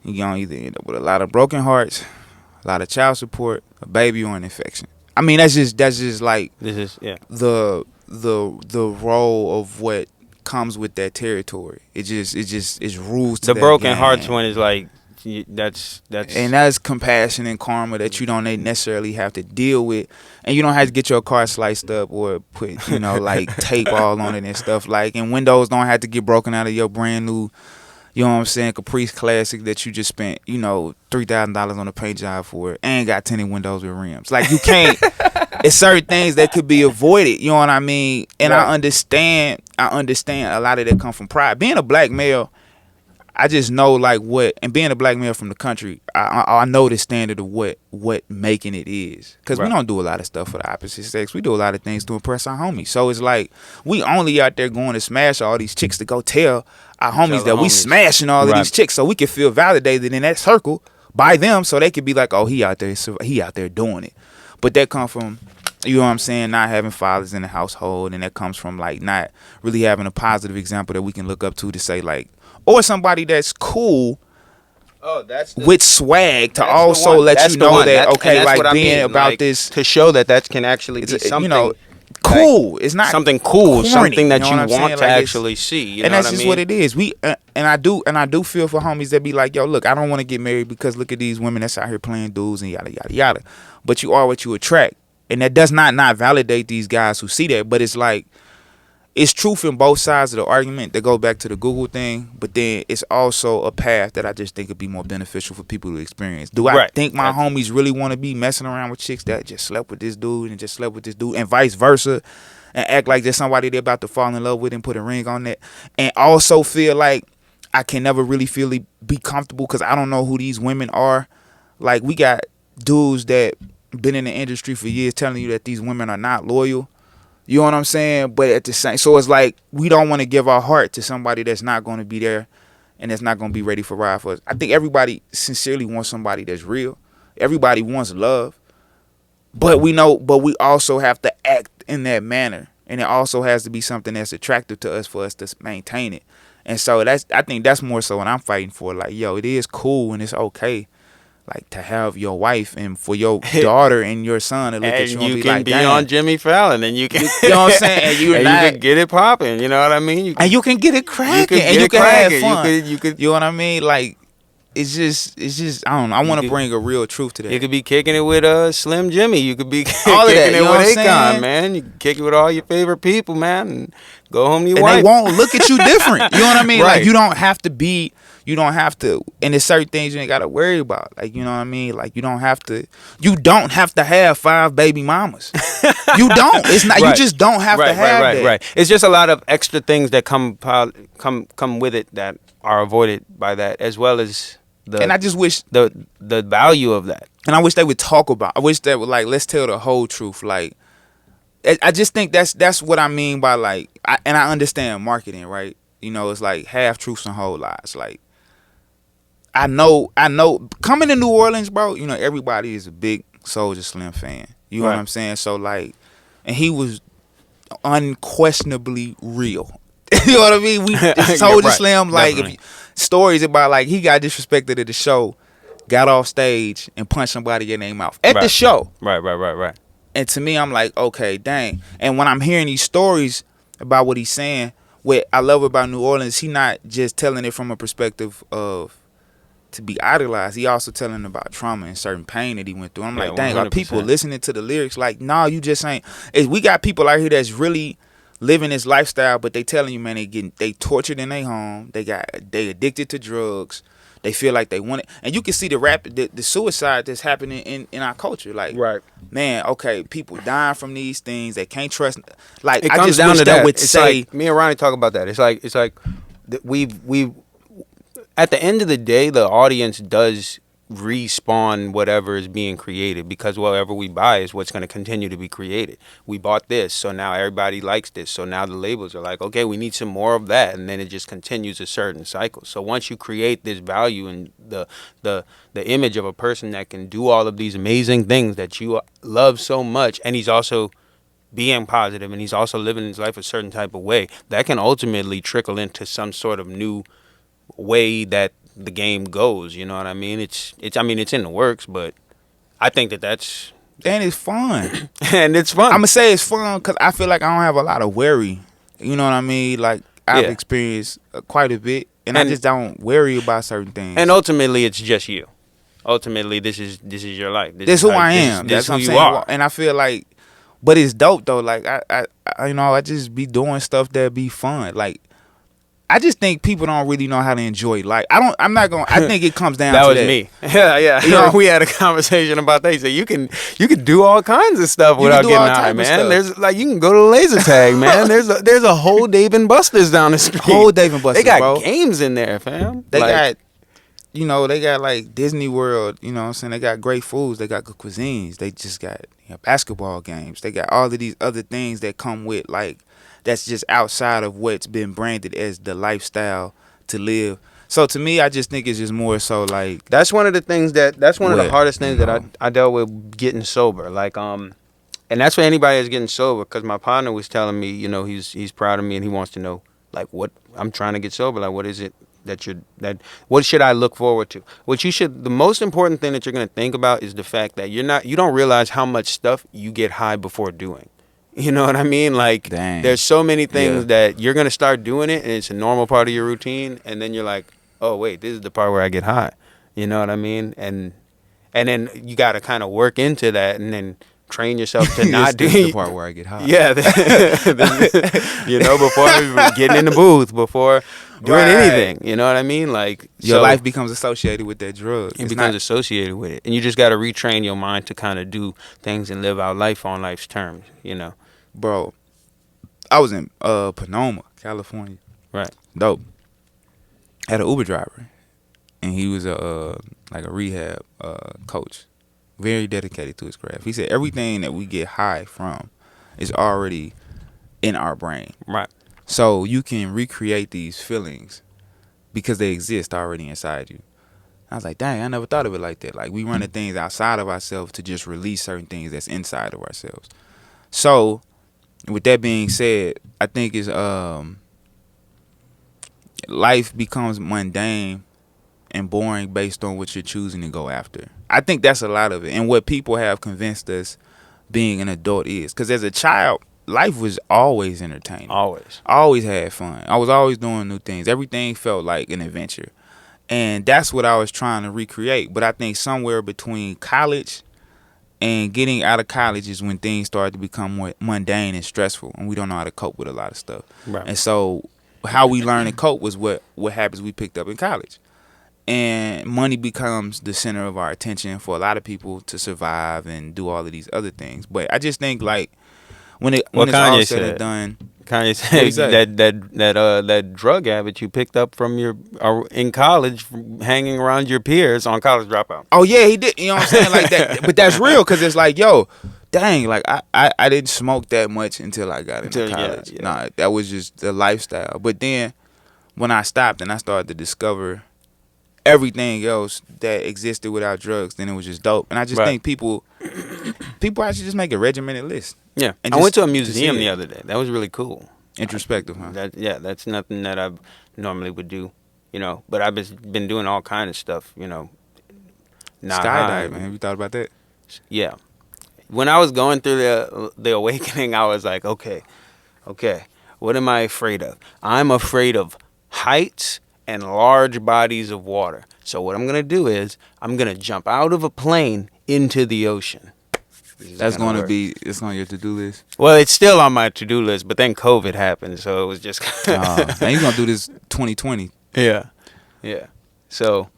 you're going to either end up with a lot of broken hearts, a lot of child support, a baby, or an infection. I mean, that's just like the role of what comes with that territory. It's rules to the that broken game. hearts one is like, that's and that's compassion and karma that you don't necessarily have to deal with, and you don't have to get your car sliced up or put, you know, like tape all on it and stuff, like, and windows don't have to get broken out of your brand new, you know what I'm saying, Caprice Classic that you just spent, you know, $3,000 on a paint job for, and got tinted windows with rims. Like, you can't. It's certain things that could be avoided. You know what I mean? And right. I understand a lot of that come from pride. Being a black male, I just know like what, and being a black male from the country, I know the standard of what making it is. Because we don't do a lot of stuff for the opposite sex. We do a lot of things to impress our homies. So it's like, we only out there going to smash all these chicks to go tell our homies that we smashing all of these chicks, so we can feel validated in that circle by them, so they could be like, oh, he out there doing it. But that come from, you know what I'm saying, not having fathers in the household, and that comes from like not really having a positive example that we can look up to say like, or somebody that's cool with swag to also let you know that, okay, like being about like, this. To show that can actually be something, you know, cool. Like, it's not something cool, corny, something that you want to like actually see. You and know that's just what it is. We and I do feel for homies that be like, yo, look, I don't want to get married because look at these women that's out here playing dudes and yada, yada, yada. But you are what you attract. And that does not validate these guys who see that. But it's like, it's truth in both sides of the argument that go back to the Google thing, but then it's also a path that I just think would be more beneficial for people to experience. Do I think my homies really want to be messing around with chicks that just slept with this dude and just slept with this dude and vice versa, and act like there's somebody they're about to fall in love with and put a ring on that, and also feel like I can never really be comfortable because I don't know who these women are? Like, we got dudes that been in the industry for years telling you that these women are not loyal. You know what I'm saying? But at the same, so it's like we don't want to give our heart to somebody that's not going to be there and that's not going to be ready for ride for us. I think everybody sincerely wants somebody that's real. Everybody wants love, but we also have to act in that manner, and it also has to be something that's attractive to us for us to maintain it. And so I think that's more so what I'm fighting for. Like, yo, it is cool and it's okay, like, to have your wife and for your daughter and your son to look at you and be like, you can be on Jimmy Fallon, and you can, you know what I'm saying, and you can get it popping. You know what I mean? You can get it cracking, and you can have fun. You know what I mean? Like, it's just I don't know. I want to bring a real truth to that. You could be kicking it with Slim Jimmy. You could be all of that, kicking you it know with what I'm Akon, saying? man. You can kick it with all your favorite people, man, and go home to your And wife. they won't look at you different. You know what I mean? Right. Like you don't have to, and there's certain things you ain't gotta worry about. Like, you know what I mean? Like you don't have to have 5 baby mamas. You don't. It's not. Right. You just don't have to have that. Right. It's just a lot of extra things that come with it that are avoided by that, as well as And I just wish the value of that. And I wish they would talk about. I wish they would let's tell the whole truth. Like, I just think that's what I mean by and I understand marketing, right? You know, it's like half truths and whole lies. Like, I know, coming to New Orleans, bro. You know, everybody is a big Soulja Slim fan. You know what I'm saying? So and he was unquestionably real. You know what I mean? Soulja Slim, stories about he got disrespected at the show, got off stage and punched somebody in their mouth at the show. Right. And to me, I'm like, okay, dang. And when I'm hearing these stories about what he's saying, what I love about New Orleans, he not just telling it from a perspective of to be idolized. He also telling about trauma and certain pain that he went through. I'm like, dang, 100%. are people listening to the lyrics? Like, nah, you just ain't. We got people out here that's really living this lifestyle, but they telling you, man, they tortured in their home. They addicted to drugs. They feel like they want it, and you can see the suicide that's happening in our culture. Like, man, okay, people dying from these things. They can't trust. Like, I just wish that would say. Like, me and Ronnie talk about that. It's like we've at the end of the day, the audience does respawn whatever is being created, because whatever we buy is what's going to continue to be created. We bought this, so now everybody likes this, so now the labels are like, okay, we need some more of that, and then it just continues a certain cycle. So once you create this value in the image of a person that can do all of these amazing things that you love so much, and he's also being positive and he's also living his life a certain type of way, that can ultimately trickle into some sort of new way that the game goes. You know what I mean? It's in the works, but I think that's and it's fun. And it's fun. I'm gonna say it's fun because I feel like I don't have a lot of worry. You know what I mean? Like, I've experienced quite a bit, and I just don't worry about certain things. And ultimately, it's just you. Ultimately, this is your life. This is who I am. This That's who what I'm you saying. are. And I feel like, but it's dope though. Like, I just be doing stuff that be fun. Like, I just think people don't really know how to enjoy life. I think it comes down that to was that. me. Yeah. You know? We had a conversation about that. He said you can do all kinds of stuff without getting high, man. There's you can go to laser tag, man. There's a whole Dave and Buster's down the street. Whole Dave and Buster's, They got bro. games in there, fam. They got like Disney World, you know what I'm saying? They got great foods, they got good cuisines, they just got basketball games, they got all of these other things that come with, like, that's just outside of what's been branded as the lifestyle to live. So to me, I just think it's just more so like, that's one of the things that's one of the hardest things you that I dealt with getting sober. Like, and that's for anybody that's getting sober, because my partner was telling me, you know, he's proud of me and he wants to know, like, what I'm trying to get sober. Like, what is it what should I look forward to? The most important thing that you're going to think about is the fact that you don't realize how much stuff you get high before doing. You know what I mean? Like, there's so many things that you're going to start doing it and it's a normal part of your routine, and then you're like, oh wait, this is the part where I get high. You know what I mean? And then you got to kind of work into that and then train yourself to not do the part where I get high. Yeah. You know, before getting in the booth, before doing anything. You know what I mean? Like, your life becomes associated with that drug. It becomes associated with it. And you just got to retrain your mind to kind of do things and live out life on life's terms, you know? Bro, I was in Sonoma, California. Right. Dope. Had an Uber driver, and he was a rehab coach, very dedicated to his craft. He said everything that we get high from is already in our brain. Right. So you can recreate these feelings because they exist already inside you. I was like, dang, I never thought of it like that. Like, we run the things outside of ourselves to just release certain things that's inside of ourselves. So, with that being said, I think it's life becomes mundane and boring based on what you're choosing to go after. I think that's a lot of it, and what people have convinced us being an adult is. Because as a child, life was always entertaining. Always. I always had fun. I was always doing new things. Everything felt like an adventure. And that's what I was trying to recreate. But I think somewhere between college and getting out of college is when things started to become more mundane and stressful, and we don't know how to cope with a lot of stuff. Right. And so how we learn to cope was what habits we picked up in college. And money becomes the center of our attention for a lot of people to survive and do all of these other things. But I just think like when it's all Kanye said and said. done, Kanye What'd he said say? that drug habit you picked up from your in college, hanging around your peers on College Dropout. oh yeah, he did. You know what I'm saying? Like that. But that's real because it's like, yo, dang, like I didn't smoke that much until I got into college. Yeah. Nah, that was just the lifestyle. But then when I stopped and I started to discover everything else that existed without drugs, then it was just dope. And I just think people actually just make a regimented list. Yeah, And I went just to a to museum see the it. other day. That was really cool. Introspective, huh? That's nothing that I normally would do, But I've been doing all kind of stuff, Skydiving. Have you thought about that? Yeah. When I was going through the awakening, I was like, okay, what am I afraid of? I'm afraid of heights and large bodies of water. So what I'm gonna do is I'm gonna jump out of a plane into the ocean. That's going to be, it's on your to-do list. Well, it's still on my to-do list, but then COVID happened, so it was just. Now you're going to do this 2020. Yeah. So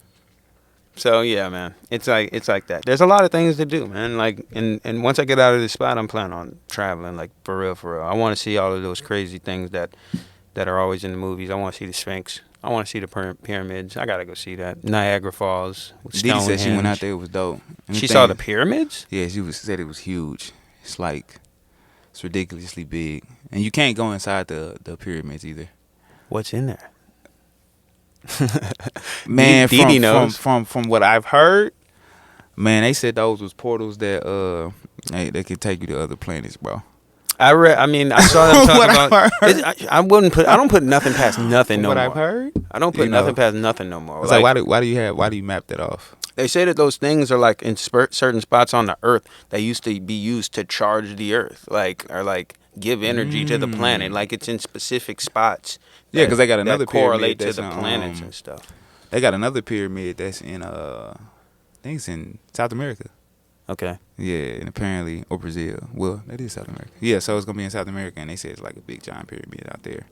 yeah, man. It's like that. There's a lot of things to do, man. Like, and once I get out of this spot, I'm planning on traveling, like for real. I want to see all of those crazy things that are always in the movies. I want to see the Sphinx. I want to see the pyramids. I gotta go see that. Niagara Falls. Didi said she went out there. It was dope. And She saw the pyramids? Yeah, said it was huge. It's ridiculously big, and you can't go inside the pyramids either. What's in there? Man, Didi knows. from what I've heard, man, they said those was portals that they could take you to other planets, bro. I saw them talking What about. I've heard. I don't put nothing past nothing no What more. I've heard, I don't put nothing past nothing no more. It's like why do you map that off? They say that those things are like in certain spots on the Earth that used to be used to charge the Earth, or give energy to the planet. Like it's in specific spots. Yeah, because they got another that correlate pyramid to the that's planets and stuff. They got another pyramid that's in I think it's in South America. Okay. Yeah, and apparently, or Brazil. Well, that is South America. Yeah, so it's gonna be in South America, and they say it's like a big giant pyramid out there.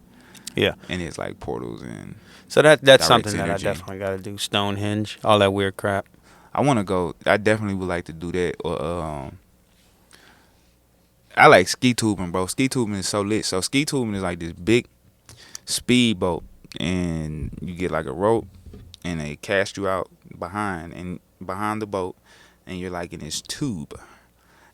Yeah. And it's like portals and. So that's direct something that I energy. definitely got to do. Stonehenge, all that weird crap. I want to go. I definitely would like to do that. Or I like ski tubing, bro. Ski tubing is so lit. So ski tubing is like this big speedboat, and you get like a rope, and they cast you out behind the boat, and you're like in this tube,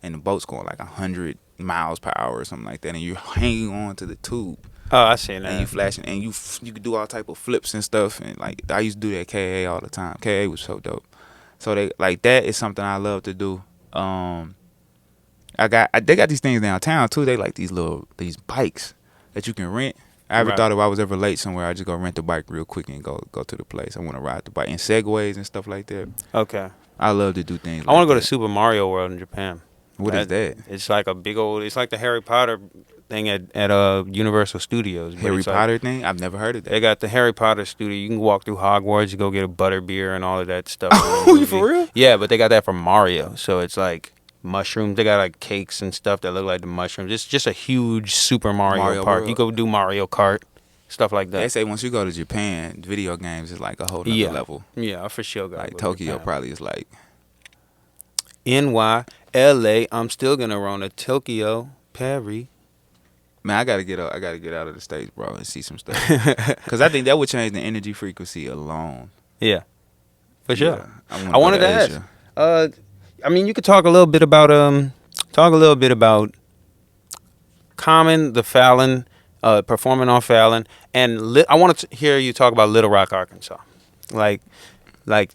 and the boat's going like 100 miles per hour or something like that, and you're hanging on to the tube. Oh, I see that. And you flashing, and you could do all type of flips and stuff, and like I used to do that KA all the time. KA was so dope. So they like that is something I love to do. They got these things downtown too. They like these bikes that you can rent. I ever thought if I was ever late somewhere, I just go rent the bike real quick and go to the place. I want to ride the bike and Segways and stuff like that. Okay. I love to do things. I want to go to Super Mario World in Japan. What is that? It's like a big old. It's like the Harry Potter thing at Universal Studios. but Harry it's like- Potter thing? I've never heard of that. They got the Harry Potter studio. You can walk through Hogwarts. You go get a butter beer and all of that stuff. Oh, you for real? Yeah, but they got that for Mario. So it's like mushrooms. They got like cakes and stuff that look like the mushrooms. It's just a huge Super Mario Park. World. You go do Mario Kart, stuff like They that. say once you go to Japan, video games is like a whole nother level. Yeah, I for sure got Like Tokyo probably is like. NY, LA. I'm still gonna run a Tokyo, Paris. Man, I gotta get out of the States, bro, and see some stuff. Cause I think that would change the energy frequency alone. Yeah, for sure. Yeah, I wanted to Asia. ask. You could talk a little bit about Common, the Fallon, performing on Fallon, and I wanted to hear you talk about Little Rock, Arkansas, like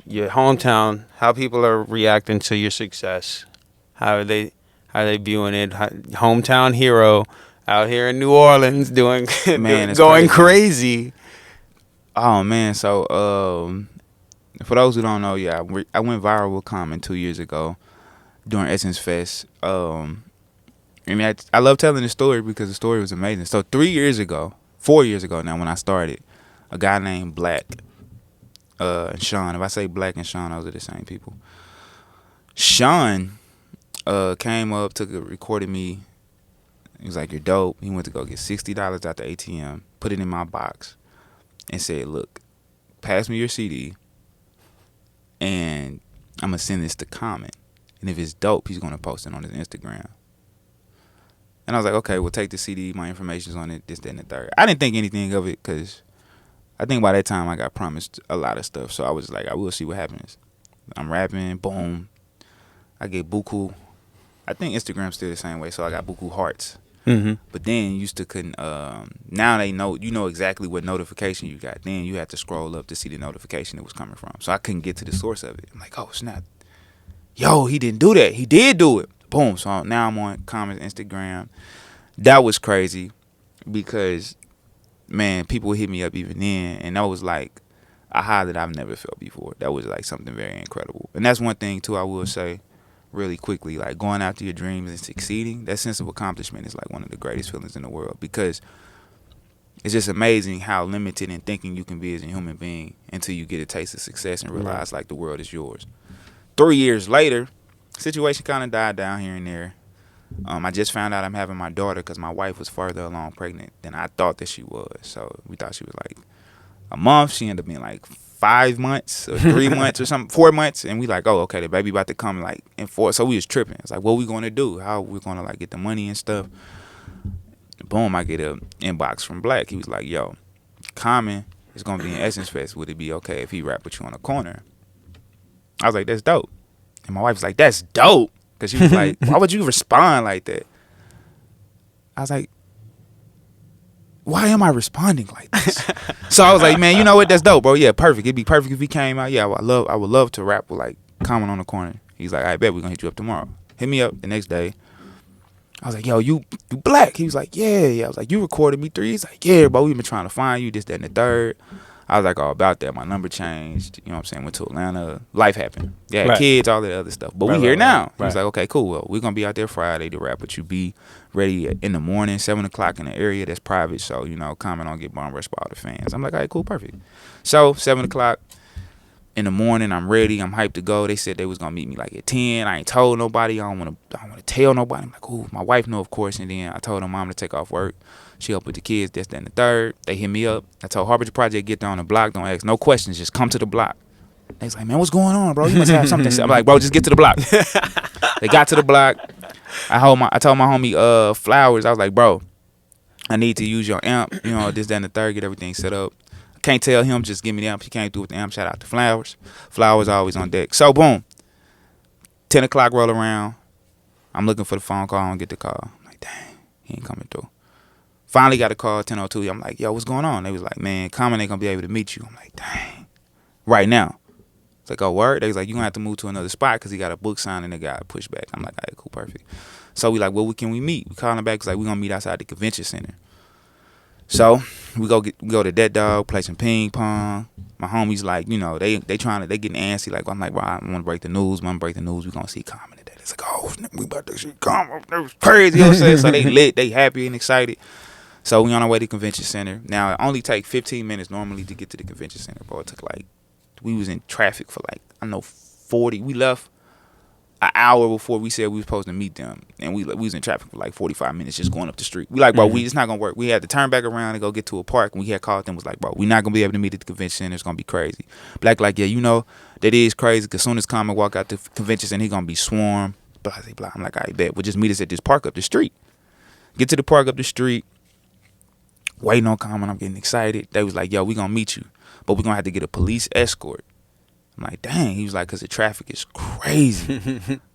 your hometown, how people are reacting to your success, how are they viewing it, hometown hero out here in New Orleans doing Man, it's going crazy. Oh man, so for those who don't know, yeah, I went viral with Common 2 years ago during Essence Fest. I love telling the story because the story was amazing. So 4 years ago now when I started, a guy named Black and Sean. If I say Black and Sean, those are the same people. Sean came up, recorded me. He was like, "You're dope." He went to go get $60 out the ATM, put it in my box, and said, "Look, pass me your CD, and I'm gonna send this to Common. And if it's dope, he's gonna post it on his Instagram." And I was like, "Okay, we'll take the CD. My information's on it. This, that, and the third." I didn't think anything of it because I think by that time I got promised a lot of stuff. So I was like, I will see what happens. I'm rapping, boom. I get buku. I think Instagram's still the same way, so I got buku hearts. Mm-hmm. But then you used to couldn't. Now they know, you know exactly what notification you got. Then you had to scroll up to see the notification it was coming from. So I couldn't get to the source of it. I'm like, oh snap, yo, he didn't do that. He did do it. Boom. So now I'm on Common's Instagram. That was crazy because, man, people would hit me up even then, and that was like a high that I've never felt before. That was like something very incredible. And that's one thing too I will say really quickly, like going after your dreams and succeeding, that sense of accomplishment is like one of the greatest feelings in the world, because it's just amazing how limited in thinking you can be as a human being until you get a taste of success and realize like the world is yours. 3 years later, situation kind of died down here and there. I just found out I'm having my daughter because my wife was further along pregnant than I thought that she was. So we thought she was like a month. She ended up being like 5 months or 3 months or something, 4 months. And we like, oh, okay, the baby about to come like in 4. So we was tripping. It's like, what we going to do? How we going to like get the money and stuff? Boom, I get an inbox from Black. He was like, yo, Common is going to be in Essence Fest. Would it be okay if he rap with you on a corner? I was like, that's dope. And my wife was like, that's dope. Because she was like, why would you respond like that? I was like, why am I responding like this? So I was like, man, you know what? That's dope, bro. Yeah, perfect. It'd be perfect if he came out. Yeah, I would love to rap with like Common on the corner. He's like, I bet we're going to hit you up tomorrow. Hit me up the next day. I was like, yo, you Black? He was like, yeah. I was like, you recorded me 3? He's like, yeah, bro, we've been trying to find you, this, that, and the third. I was like, oh, about that. My number changed. You know what I'm saying? Went to Atlanta. Life happened. Yeah, Right. kids, all that other stuff. But Right, we here right, now. right, He was right. like, okay, cool. Well, we're going to be out there Friday to rap, but you be ready in the morning, 7 o'clock in the area that's private. So, you know, Comment on get bomb rush by all the fans. I'm like, all right, cool, perfect. So, 7 o'clock in the morning, I'm ready. I'm hyped to go. They said they was going to meet me like at 10. I ain't told nobody. I don't want to tell nobody. I'm like, ooh, my wife know, of course. And then I told her mom to take off work. She up with the kids, this, that, and the third. They hit me up. I told Harbinger Project, get there on the block. Don't ask no questions. Just come to the block. They was like, man, what's going on, bro? You must have something to say. I'm like, bro, just get to the block. They got to the block. I told my homie Flowers, I was like, bro, I need to use your amp. You know, this, that, and the third. Get everything set up. I can't tell him, just give me the amp. He came through with the amp. Shout out to Flowers. Flowers always on deck. So, boom. 10 o'clock roll around. I'm looking for the phone call. I don't get the call. I'm like, dang, he ain't coming through. Finally got a call, 10:02. I'm like, yo, what's going on? They was like, man, Common ain't gonna be able to meet you. I'm like, dang. Right now. It's like, oh, word? They was like, you gonna have to move to another spot because he got a book signed and they got pushed back. I'm like, all right, cool, perfect. So we like, well, can we meet? We calling back. It's like, we gonna meet outside the convention center. So we go to Dead Dog, play some ping pong. My homies like, you know, they getting antsy. Like, I'm like, bro, I want to break the news. We gonna see Common today. It's like, oh, we about to see Common. That was crazy. You know what I'm saying? So they lit, they happy and excited. So we on our way to convention center. Now it only take 15 minutes normally to get to the convention center, bro. It took like, we was in traffic for like, I know 40. We left an hour before we said we was supposed to meet them, and we was in traffic for like 45 minutes just going up the street. We like, bro, it's not gonna work. We had to turn back around and go get to a park, and we had called them, was like, bro, we're not gonna be able to meet at the convention center. It's gonna be crazy. Black like, yeah, you know that is crazy, because soon as Common walk out the convention center, he gonna be swarmed. Blah, blah, blah. I'm like, I bet we'll just meet us at this park up the street. Get to the park up the street. Waiting on Common, I'm getting excited. They was like, yo, we gonna meet you, but we gonna have to get a police escort. I'm like, dang. He was like, because the traffic is crazy.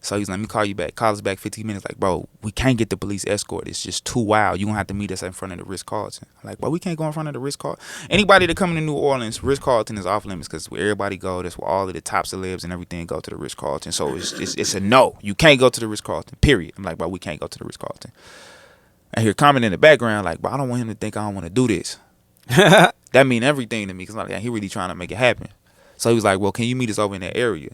So he's like, let me call you back. Call us back 15 minutes. Like, bro, we can't get the police escort. It's just too wild. You're going to have to meet us in front of the Ritz-Carlton. I'm like, bro, we can't go in front of the Ritz-Carlton. Anybody that come to New Orleans, Ritz-Carlton is off limits because where everybody go, that's where all of the top celebs and everything go to the Ritz-Carlton. So it's a no. You can't go to the Ritz-Carlton, period. I'm like, bro, we can't go to the Ritz-Carlton. I hear Common in the background, like, bro, I don't want him to think I don't want to do this. That mean everything to me because like, he really trying to make it happen. So he was like, well, can you meet us over in that area?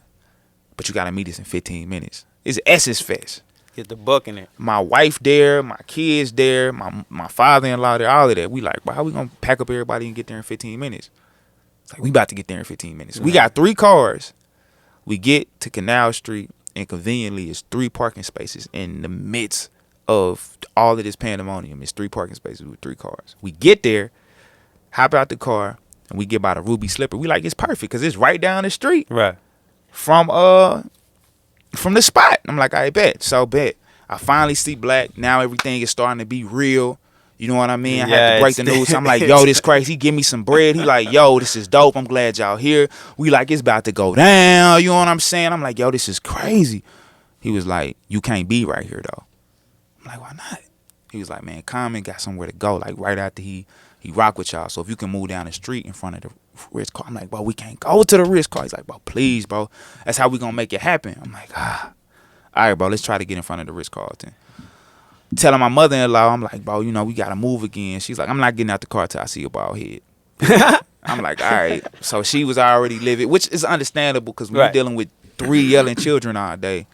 But you got to meet us in 15 minutes. It's Essence Fest. Get the book in it. My wife there, my kids there, my father-in-law there, all of that. We like, bro, how we going to pack up everybody and get there in 15 minutes? It's like, we about to get there in 15 minutes. We got 3 cars. We get to Canal Street, and conveniently, it's 3 parking spaces in the midst of all of this pandemonium. It's 3 parking spaces with 3 cars. We get there, hop out the car, and we get by the Ruby Slipper. We like, it's perfect because it's right down the street from the spot. I'm like, I bet. So bet. I finally see Black. Now everything is starting to be real. You know what I mean? I had to break the news. I'm like, yo, this crazy. He give me some bread. He like, yo, this is dope. I'm glad y'all here. We like, it's about to go down. You know what I'm saying? I'm like, yo, this is crazy. He was like, you can't be right here, though. I'm like, why not? He was like, man, Common got somewhere to go. Like, right after he rock with y'all. So if you can move down the street in front of the Ritz car. I'm like, bro, we can't go to the Ritz car. He's like, bro, please, bro. That's how we gonna make it happen. I'm like, all right, bro, let's try to get in front of the Ritz Carlton. Telling my mother-in-law, I'm like, bro, you know, we got to move again. She's like, I'm not getting out the car till I see a bald head. I'm like, all right. So she was already livid, which is understandable because we're dealing with 3 yelling children all day.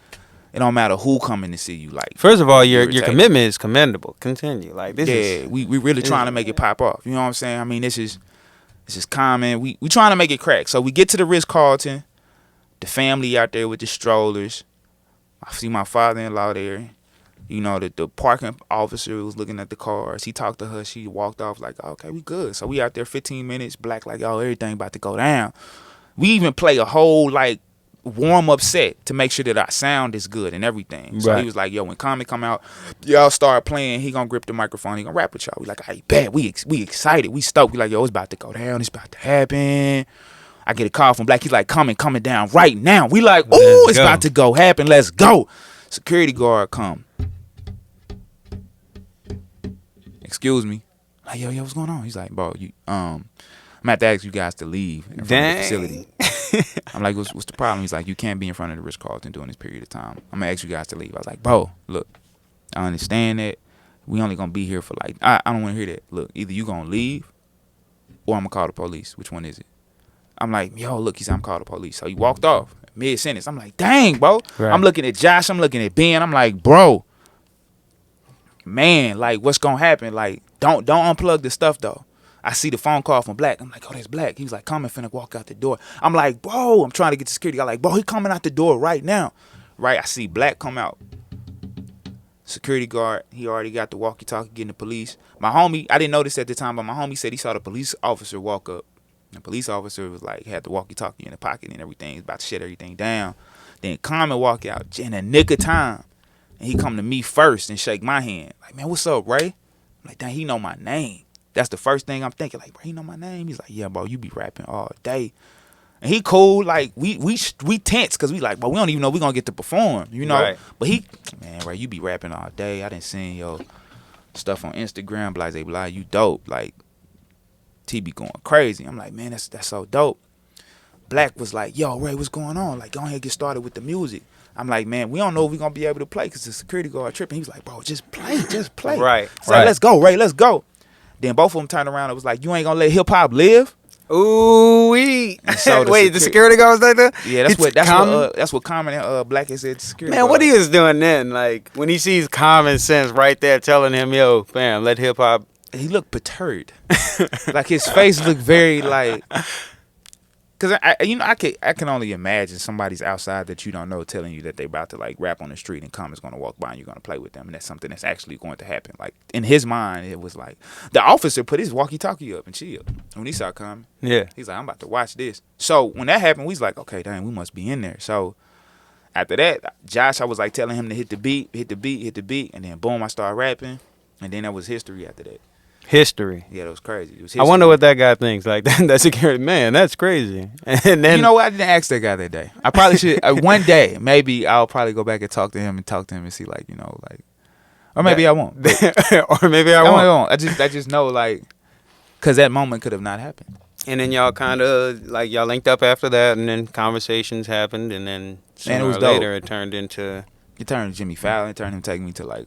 It don't matter who coming to see you. Like, first of all, your commitment is commendable. Continue. Like, this is... we really trying to make it pop off. You know what I'm saying? I mean, this is common. We trying to make it crack. So we get to the Ritz-Carlton. The family out there with the strollers. I see my father-in-law there. You know, the parking officer was looking at the cars. He talked to her. She walked off like, okay, we good. So we out there 15 minutes. Black like, oh, everything about to go down. We even play a whole, like, warm-up set to make sure that our sound is good and everything. So he was like, yo, when Common come out, y'all start playing. He gonna grip the microphone. He gonna rap with y'all. We like, I bet. We excited. We stoked. We like, yo, it's about to go down. It's about to happen. I get a call from Black. He's like, coming down right now. We like, ooh, it's about to go happen. Let's go. Security guard come. Excuse me. Like, yo, what's going on? He's like, bro, I'm about to ask you guys to leave in front of the facility. I'm like, what's the problem? He's like, you can't be in front of the Ritz-Carlton during this period of time. I'm gonna ask you guys to leave. I was like, bro, look, I understand that. We only gonna be here for like, I don't wanna hear that. Look, either you gonna leave or I'm gonna call the police. Which one is it? I'm like, yo, look, he said, I'm calling the police. So he walked off mid-sentence. I'm like, dang, bro. I'm looking at Josh. I'm looking at Ben. I'm like, bro, man, like, what's gonna happen? Like, don't unplug the stuff though. I see the phone call from Black. I'm like, oh, that's Black. He was like, Common finna walk out the door. I'm like, bro, I'm trying to get the security guy. Like, bro, he coming out the door right now. Right? I see Black come out. Security guard, he already got the walkie-talkie getting the police. My homie, I didn't notice at the time, but my homie said he saw the police officer walk up. The police officer was like, had the walkie-talkie in the pocket and everything. He's about to shut everything down. Then Common walk out in a nick of time. And he come to me first and shake my hand. Like, man, what's up, Ray? I'm like, dang, he know my name. That's the first thing I'm thinking. Like, bro, he know my name? He's like, yeah, bro, you be rapping all day. And he cool. Like, we tense because we like, bro, we don't even know we going to get to perform, you know? Right. But he, man, Ray, you be rapping all day. I done seen your stuff on Instagram, blah, you dope. Like, T be going crazy. I'm like, man, that's so dope. Black was like, yo, Ray, what's going on? Like, go ahead and get started with the music. I'm like, man, we don't know if we're going to be able to play because the security guard tripping. He was like, bro, just play. Right. So like, let's go, Ray, let's go. Then both of them turned around and was like, you ain't going to let hip-hop live? Ooh-wee. So wait, the security guard was like that? Yeah, that's what Common and Black has said to security guard. Man, what he was doing then? Like, when he sees common sense right there telling him, yo, fam, let hip-hop. He looked perturbed. Like, his face looked very, like... Because, I can only imagine somebody's outside that you don't know telling you that they about to, like, rap on the street and Common's going to walk by and you're going to play with them. And that's something that's actually going to happen. Like, in his mind, it was like, the officer put his walkie-talkie up and chilled. When he saw Common, he's like, I'm about to watch this. So, when that happened, we was like, okay, dang, we must be in there. So, after that, Josh, I was, like, telling him to hit the beat. And then, boom, I started rapping. And then that was history after that. History. Yeah, that was crazy. It was I wonder what that guy thinks. Like, that security, man, that's crazy. And then, you know what? I didn't ask that guy that day. I probably should. One day, maybe I'll probably go back and talk to him and see, like, you know, like, or maybe I won't. Or maybe I won't. I just know, like, because that moment could have not happened. And then y'all kind of, like, y'all linked up after that, and then conversations happened, and then sooner or later it turned into... It turned Jimmy Fallon. It turned him taking me to, like,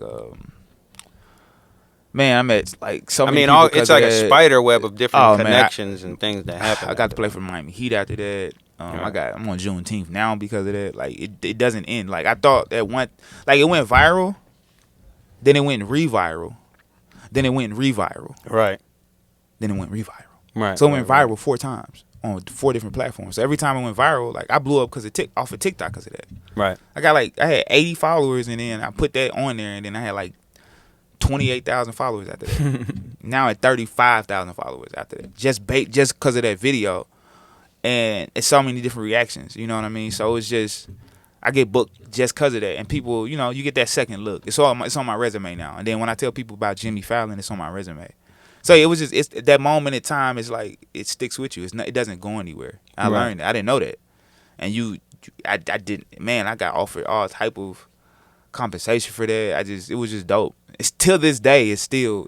man, I met like so many people. It's like a spider web of different connections and things that happen. I got to play for Miami Heat after that. I'm on Juneteenth now because of that. Like, it doesn't end. Like, I thought that it went viral, then it went reviral, then it went reviral. Right. Then it went reviral. Right. So it went viral 4 times on 4 different platforms. So every time I went viral, like I blew up off of TikTok because of that. Right. I had 80 followers, and then I put that on there, and then I had like 28,000 followers after that. Now at 35,000 followers after that, just because of that video, and it's so many different reactions. You know what I mean? So it's just I get booked just because of that, and people, you know, you get that second look. It's on my resume now, and then when I tell people about Jimmy Fallon, it's on my resume. So it's that moment in time is like it sticks with you. It doesn't go anywhere. I learned it. I didn't know that, and I didn't. Man, I got offered all type of compensation for that. It was just dope. It's till this day. It's still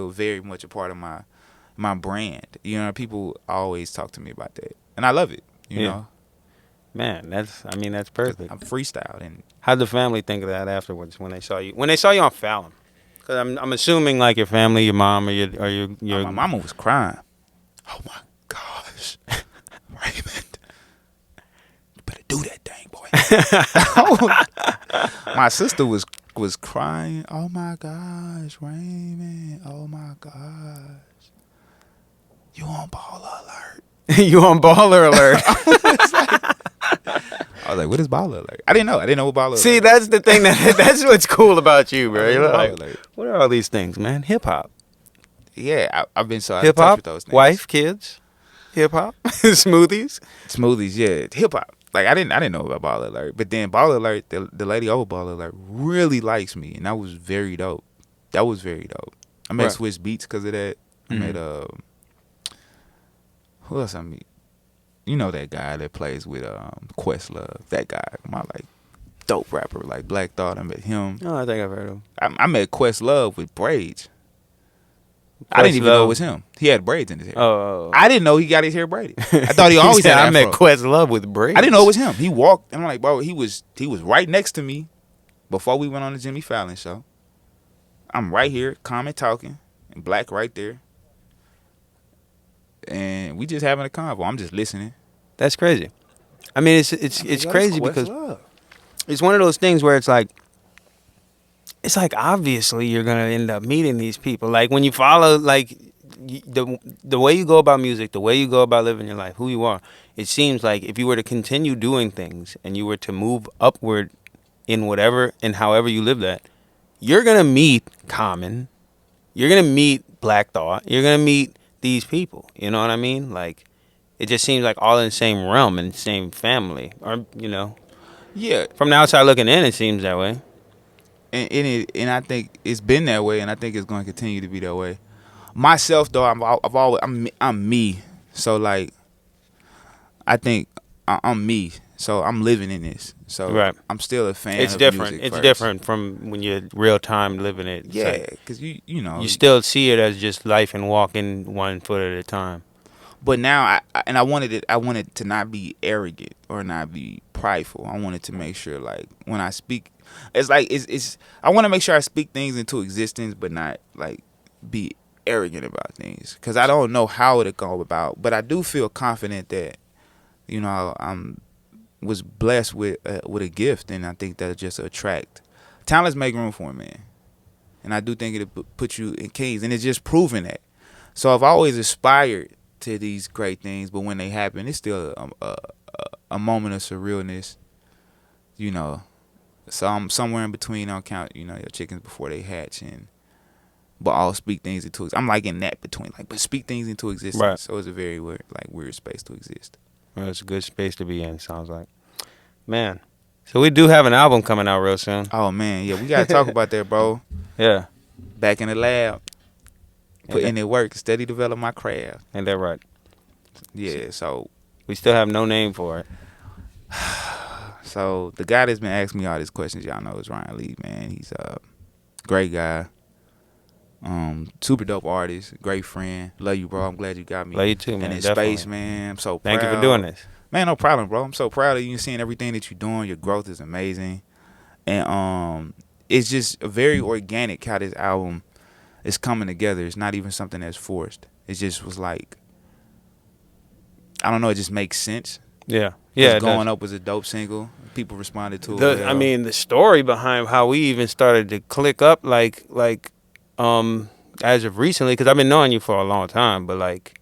very much a part of my brand. You know, people always talk to me about that, and I love it. You know, man, that's perfect. I'm freestyled, and how'd the family think of that afterwards when they saw you on Fallon? Because I'm assuming like your family, your mom, or your my mama was crying. Oh my gosh, Raymond, you better do that thing, boy. My sister was crying. Oh my gosh, Raymond. Oh my gosh, you on baller alert? You on baller alert? I was like, what is baller alert? I didn't know what baller alert. See, that's the thing that's what's cool about you, bro. You're like, alert. What are all these things, man? Hip hop. Yeah, I've been so out of hip touch hop. with those things. Wife, kids, hip hop, smoothies. Yeah, hip hop. Like I didn't know about baller alert, but then baller alert, the lady over baller alert really likes me, and that was very dope. I met Swiss Beats because of that. I met who else I meet? You know that guy that plays with Questlove. That guy, my like dope rapper, like Black Thought. I met him. Oh, I think I've heard of him. I met Questlove with braids. I didn't even know it was him. He had braids in his hair. Oh. I didn't know he got his hair braided. I thought he always had. I met Questlove with braids. I didn't know it was him. He walked, and I'm like, bro, he was right next to me before we went on the Jimmy Fallon show. I'm right here, calm and talking, and Black right there. And we just having a convo. I'm just listening. That's crazy. I mean, it's crazy because it's one of those things where it's like obviously you're gonna end up meeting these people. Like when you follow like the way you go about music, the way you go about living your life, who you are. It seems like if you were to continue doing things and you were to move upward in whatever and however you live that, you're gonna meet Common, you're gonna meet Black Thought, you're gonna meet these people, you know what I mean? Like, it just seems like all in the same realm and same family, or you know. Yeah. From the outside looking in, it seems that way. And I think it's been that way, and I think it's going to continue to be that way. Myself, though, I'm me. So like, I think I'm me. So I'm living in this. So right. I'm still a fan. It's of different. Music it's first. different from when you're real time living it. Yeah, because you know you still see it as just life and walking one foot at a time. But now I wanted to not be arrogant or not be prideful. I wanted to make sure like when I speak, it's like it's I want to make sure I speak things into existence, but not like be arrogant about things because I don't know how it'll go about. But I do feel confident that you know was blessed with a gift, and I think that'll just attract talents. Make room for a man, and I do think it'll put you in kings, and it's just proving that. So I've always aspired to these great things, but when they happen, it's still a moment of surrealness, you know. So I'm somewhere in between. I'll count, you know, your chickens before they hatch, but I'll speak things into existence. I'm like in that between, like, but speak things into existence. Right. So it's a very weird space to exist. Well, it's a good space to be in. Sounds like, man. So we do have an album coming out real soon. Oh man, yeah, we gotta talk about that, bro. Yeah. Back in the lab. Put in the work, steady develop my craft. Ain't that right? Yeah, so we still have no name for it. So the guy that's been asking me all these questions, y'all know, is Ryan Lee, man. He's a great guy, super dope artist, great friend. Love you, bro. I'm glad you got me. Love you too, man. In this definitely. space, man. I'm so proud. Thank you for doing this. Man, no problem, bro. I'm so proud of you and seeing everything that you're doing. Your growth is amazing, and it's just very organic how this album is coming together. It's not even something that's forced. It just was like, I don't know. It just makes sense. Yeah, yeah. Going Up was a dope single. People responded to it. I mean, the story behind how we even started to click up, like as of recently, because I've been knowing you for a long time, but like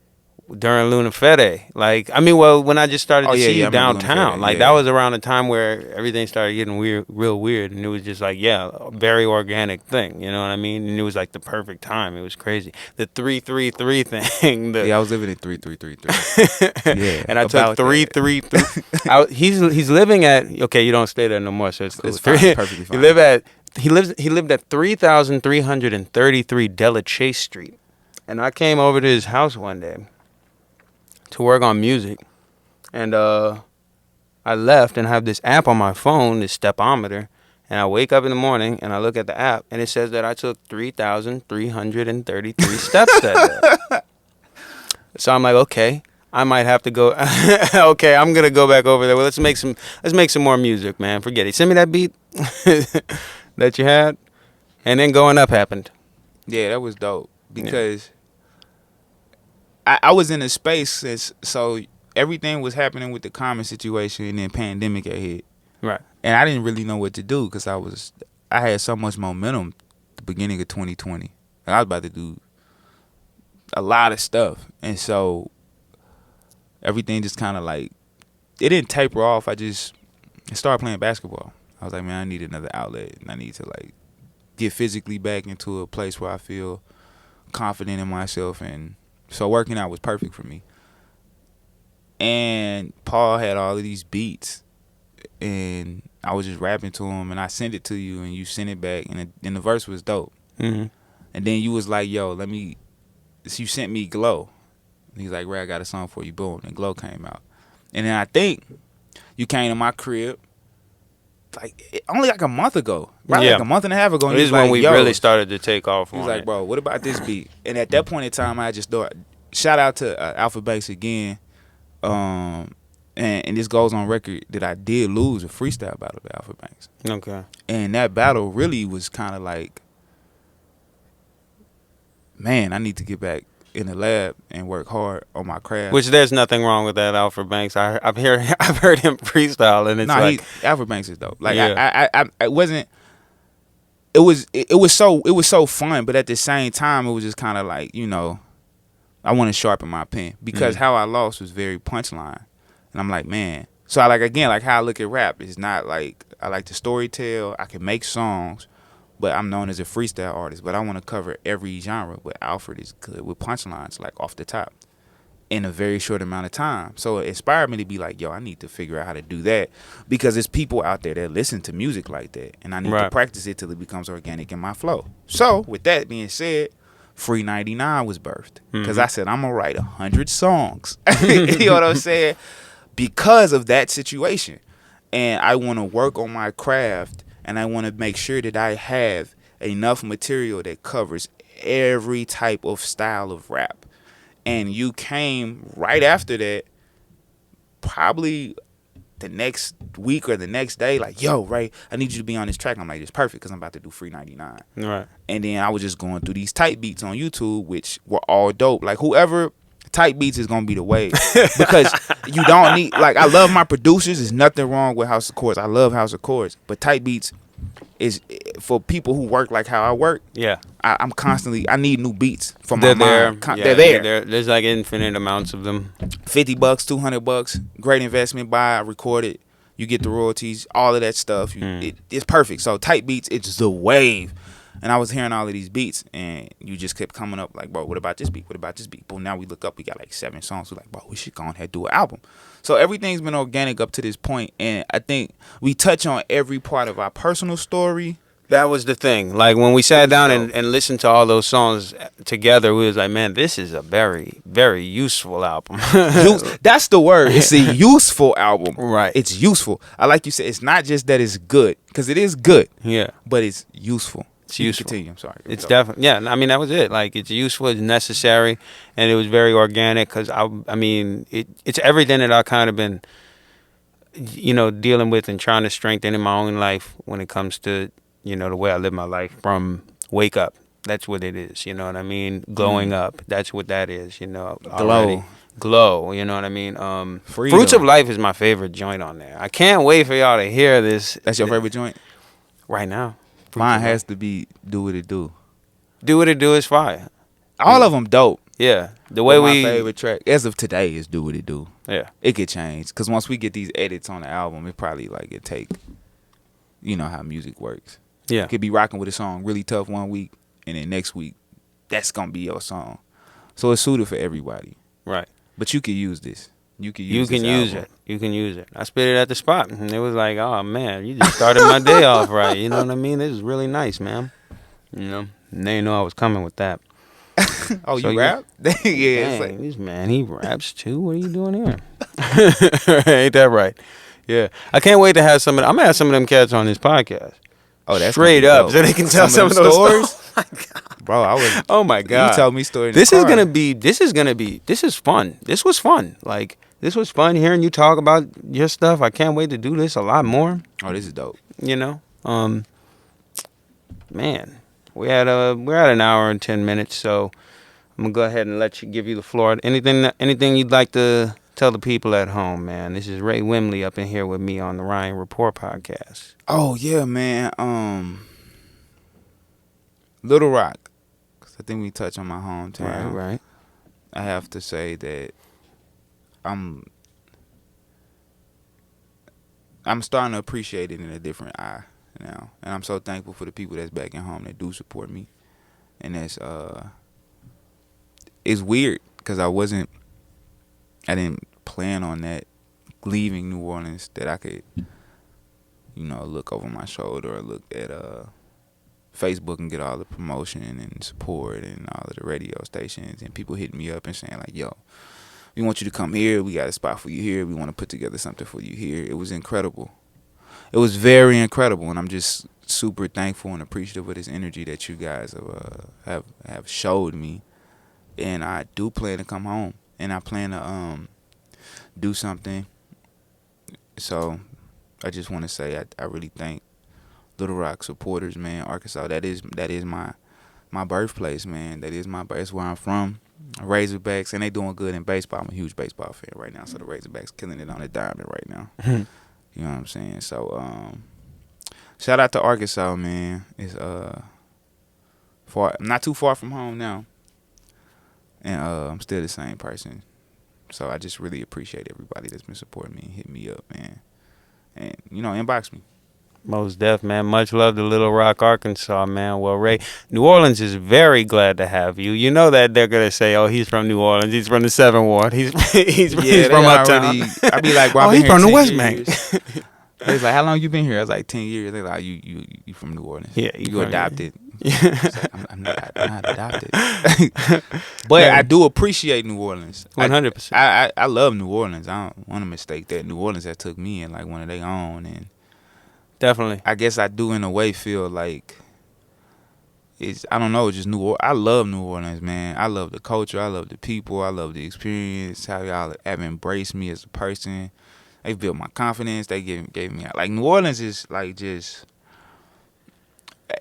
during Luna Fede. Like, I mean, well, when I just started to see I you remember Luna downtown, Fede, like yeah. that was around the time where everything started getting real weird, and it was just like, yeah, a very organic thing. You know what I mean? And it was like the perfect time. It was crazy. The 333 thing. I was living in 3333. Yeah, And I took 333. He's living at, okay, you don't stay there no more, so it's cool. It's fine, it's perfectly fine. He lived at 3,333 Della Chase Street. And I came over to his house one day to work on music. And I left and I have this app on my phone, this stepometer. And I wake up in the morning and I look at the app and it says that I took 3,333 steps that day. So I'm like, okay, I might have to go. Okay, I'm gonna go back over there. Well, let's make some more music, man. Forget it. Send me that beat that you had, and then Going Up happened. Yeah, that was dope because I was in a space so everything was happening with the Common situation, and then pandemic had hit. Right. And I didn't really know what to do because I had so much momentum at the beginning of 2020. I was about to do a lot of stuff, and so everything just kind of like, it didn't taper off. I started playing basketball. I was like, man, I need another outlet, and I need to like get physically back into a place where I feel confident in myself, and so working out was perfect for me. And Paul had all of these beats, and I was just rapping to him, and I sent it to you, and you sent it back, and the verse was dope. Mm-hmm. And then you was like, yo, you sent me Glow. And he's like, Ray, I got a song for you. Boom. And Glow came out. And then I think you came to my crib only like a month ago. Right? Like a month and a half ago. And this is when we really started to take off. He was like, bro, what about this beat? And at that point in time, I just thought, shout out to Alpha Banks again. And this goes on record that I did lose a freestyle battle to Alpha Banks. Okay. And that battle really was kind of like, man, I need to get back in the lab and work hard on my craft. Which there's nothing wrong with that, Alfred Banks. I've heard him freestyle, and it's Alfred Banks is dope. Like I wasn't. It was so fun, but at the same time, it was just kind of like, you know, I want to sharpen my pen because how I lost was very punchline, and I'm like, man. So I like how I look at rap. It's not like I like to storytell. I can make songs. But I'm known as a freestyle artist. But I want to cover every genre. But Alfred is good with punchlines, like off the top, in a very short amount of time. So it inspired me to be like, yo, I need to figure out how to do that. Because there's people out there that listen to music like that. And I need to practice it till it becomes organic in my flow. So with that being said, Free 99 was birthed. Because I said, I'm going to write 100 songs. You know what I'm saying? Because of that situation. And I want to work on my craft. And I want to make sure that I have enough material that covers every type of style of rap. And you came right after that, probably the next week or the next day, like, yo, Ray, I need you to be on this track. I'm like, it's perfect because I'm about to do Free 99. Right. And then I was just going through these type beats on YouTube, which were all dope. Like, whoever type beats is gonna be the wave because you don't need, like, I love my producers. There's nothing wrong with House of Chords. I love House of Chords, but type beats is for people who work like how I work. Yeah, I'm constantly, I need new beats for my mind. They're there. There's like infinite amounts of them. $50, $200, great investment. Buy, record it. You get the royalties, all of that stuff. It's perfect. So type beats, it's the wave. And I was hearing all of these beats, and you just kept coming up like, bro, what about this beat? What about this beat? But now we look up, we got like 7 songs. We're like, bro, we should go ahead and do an album. So everything's been organic up to this point, and I think we touch on every part of our personal story. That was the thing. Like, when we sat down and listened to all those songs together, we was like, man, this is a very, very useful album. That's the word. It's a useful album. Right. It's useful. I like you said, it's not just that it's good, because it is good. Yeah. But it's useful. It's useful. Continue. I'm sorry. It's definitely, yeah. I mean, that was it. Like, it's useful, it's necessary, and it was very organic. Because I mean, it's everything that I kind of been, you know, dealing with and trying to strengthen in my own life when it comes to, you know, the way I live my life. From wake up, that's what it is. You know what I mean? Glowing up, that's what that is. You know, glow. You know what I mean? Fruits of Life is my favorite joint on there. I can't wait for y'all to hear this. That's your favorite joint right now. Mine has to be Do What It Do. Do What It Do is fire. All of them dope. Yeah, the But way my we favorite track as of today is "Do What It Do." Yeah, It could change because once we get these edits on the album, it probably like it take. You know how music works. yeah, You could be rocking with a song really tough one week, and then next week, that's gonna be your song. So it's suited for everybody. right. But you can use this. You can use You can this use album. it. You can use it. I spit it at the spot, and it was like, oh man, you just started my day off right. You know what I mean? This is really nice, man. You know, and they know I was coming with that. Oh, So you rap? Yeah, it's Dang, like, this man, he raps too. What are you doing here? Ain't that right? Yeah, I can't wait to have some. I'm gonna have some of them cats on this podcast. oh, that's Straight gonna be up, dope. so they can tell some of them those stories. stories. Bro, I was. Oh my god! You told me story. In This the is car. gonna be. This is fun. This was fun. Like this was fun hearing you talk about your stuff. I can't wait to do this a lot more. Oh, this is dope. You know, man, we're at an hour and 10 minutes, so I'm gonna go ahead and give you the floor. Anything you'd like to tell the people at home, man? This is Ray Wimley up in here with me on the Ryan Report podcast. Oh yeah, man. Little Rock. 'Cause I think we touch on my hometown. Right. I have to say that I'm starting to appreciate it in a different eye now, and I'm so thankful for the people that's back at home that do support me. And that's it's weird because I didn't plan on that leaving New Orleans, that I could, look over my shoulder or look at Facebook and get all the promotion and support and all of the radio stations and people hitting me up and saying like, yo, we want you to come here. We got a spot for you here. We want to put together something for you here. It was incredible. It was very incredible, and I'm just super thankful and appreciative of this energy that you guys have showed me. And I do plan to come home, and I plan to do something. So I just want to say I really thank Little Rock supporters, man. Arkansas, that is my birthplace, man. That's where I'm from. Razorbacks, and they doing good in baseball. I'm a huge baseball fan right now, so the Razorbacks killing it on the diamond right now. You know what I'm saying? So shout out to Arkansas, man. It's not too far from home now, and I'm still the same person. So I just really appreciate everybody that's been supporting me and hit me up, man. And inbox me. Most def, man. Much love to Little Rock, Arkansas, man. Well, Ray, New Orleans is very glad to have you. You know that they're gonna say, "Oh, he's from New Orleans. He's from the 7th Ward. He's from uptown." I be like, "Bro, oh, he's from the West Bank." They was like, "How long you been here?" I was like, 10 years. They like, "You from New Orleans? Yeah, you adopted." Yeah. Like, I'm not adopted. But I do appreciate New Orleans. 100%. I love New Orleans. I don't want to mistake that. New Orleans that took me in like one of their own, and definitely. I guess I do in a way feel like I don't know, just New Orleans. I love New Orleans, man. I love the culture. I love the people. I love the experience. How y'all have embraced me as a person. They built my confidence. They gave me like New Orleans is like just.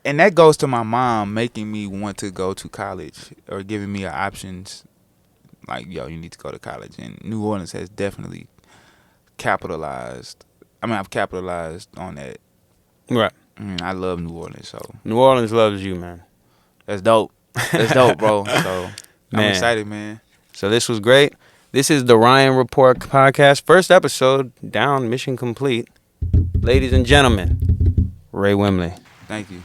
And that goes to my mom making me want to go to college or giving me options like, yo, you need to go to college. And New Orleans has definitely capitalized. I've capitalized on that. Right. I love New Orleans, so. New Orleans loves you, man. That's dope. That's dope, bro. So, I'm excited, man. So this was great. This is the Ryan Report podcast. First episode, down, mission complete. Ladies and gentlemen, Ray Wimley. Thank you.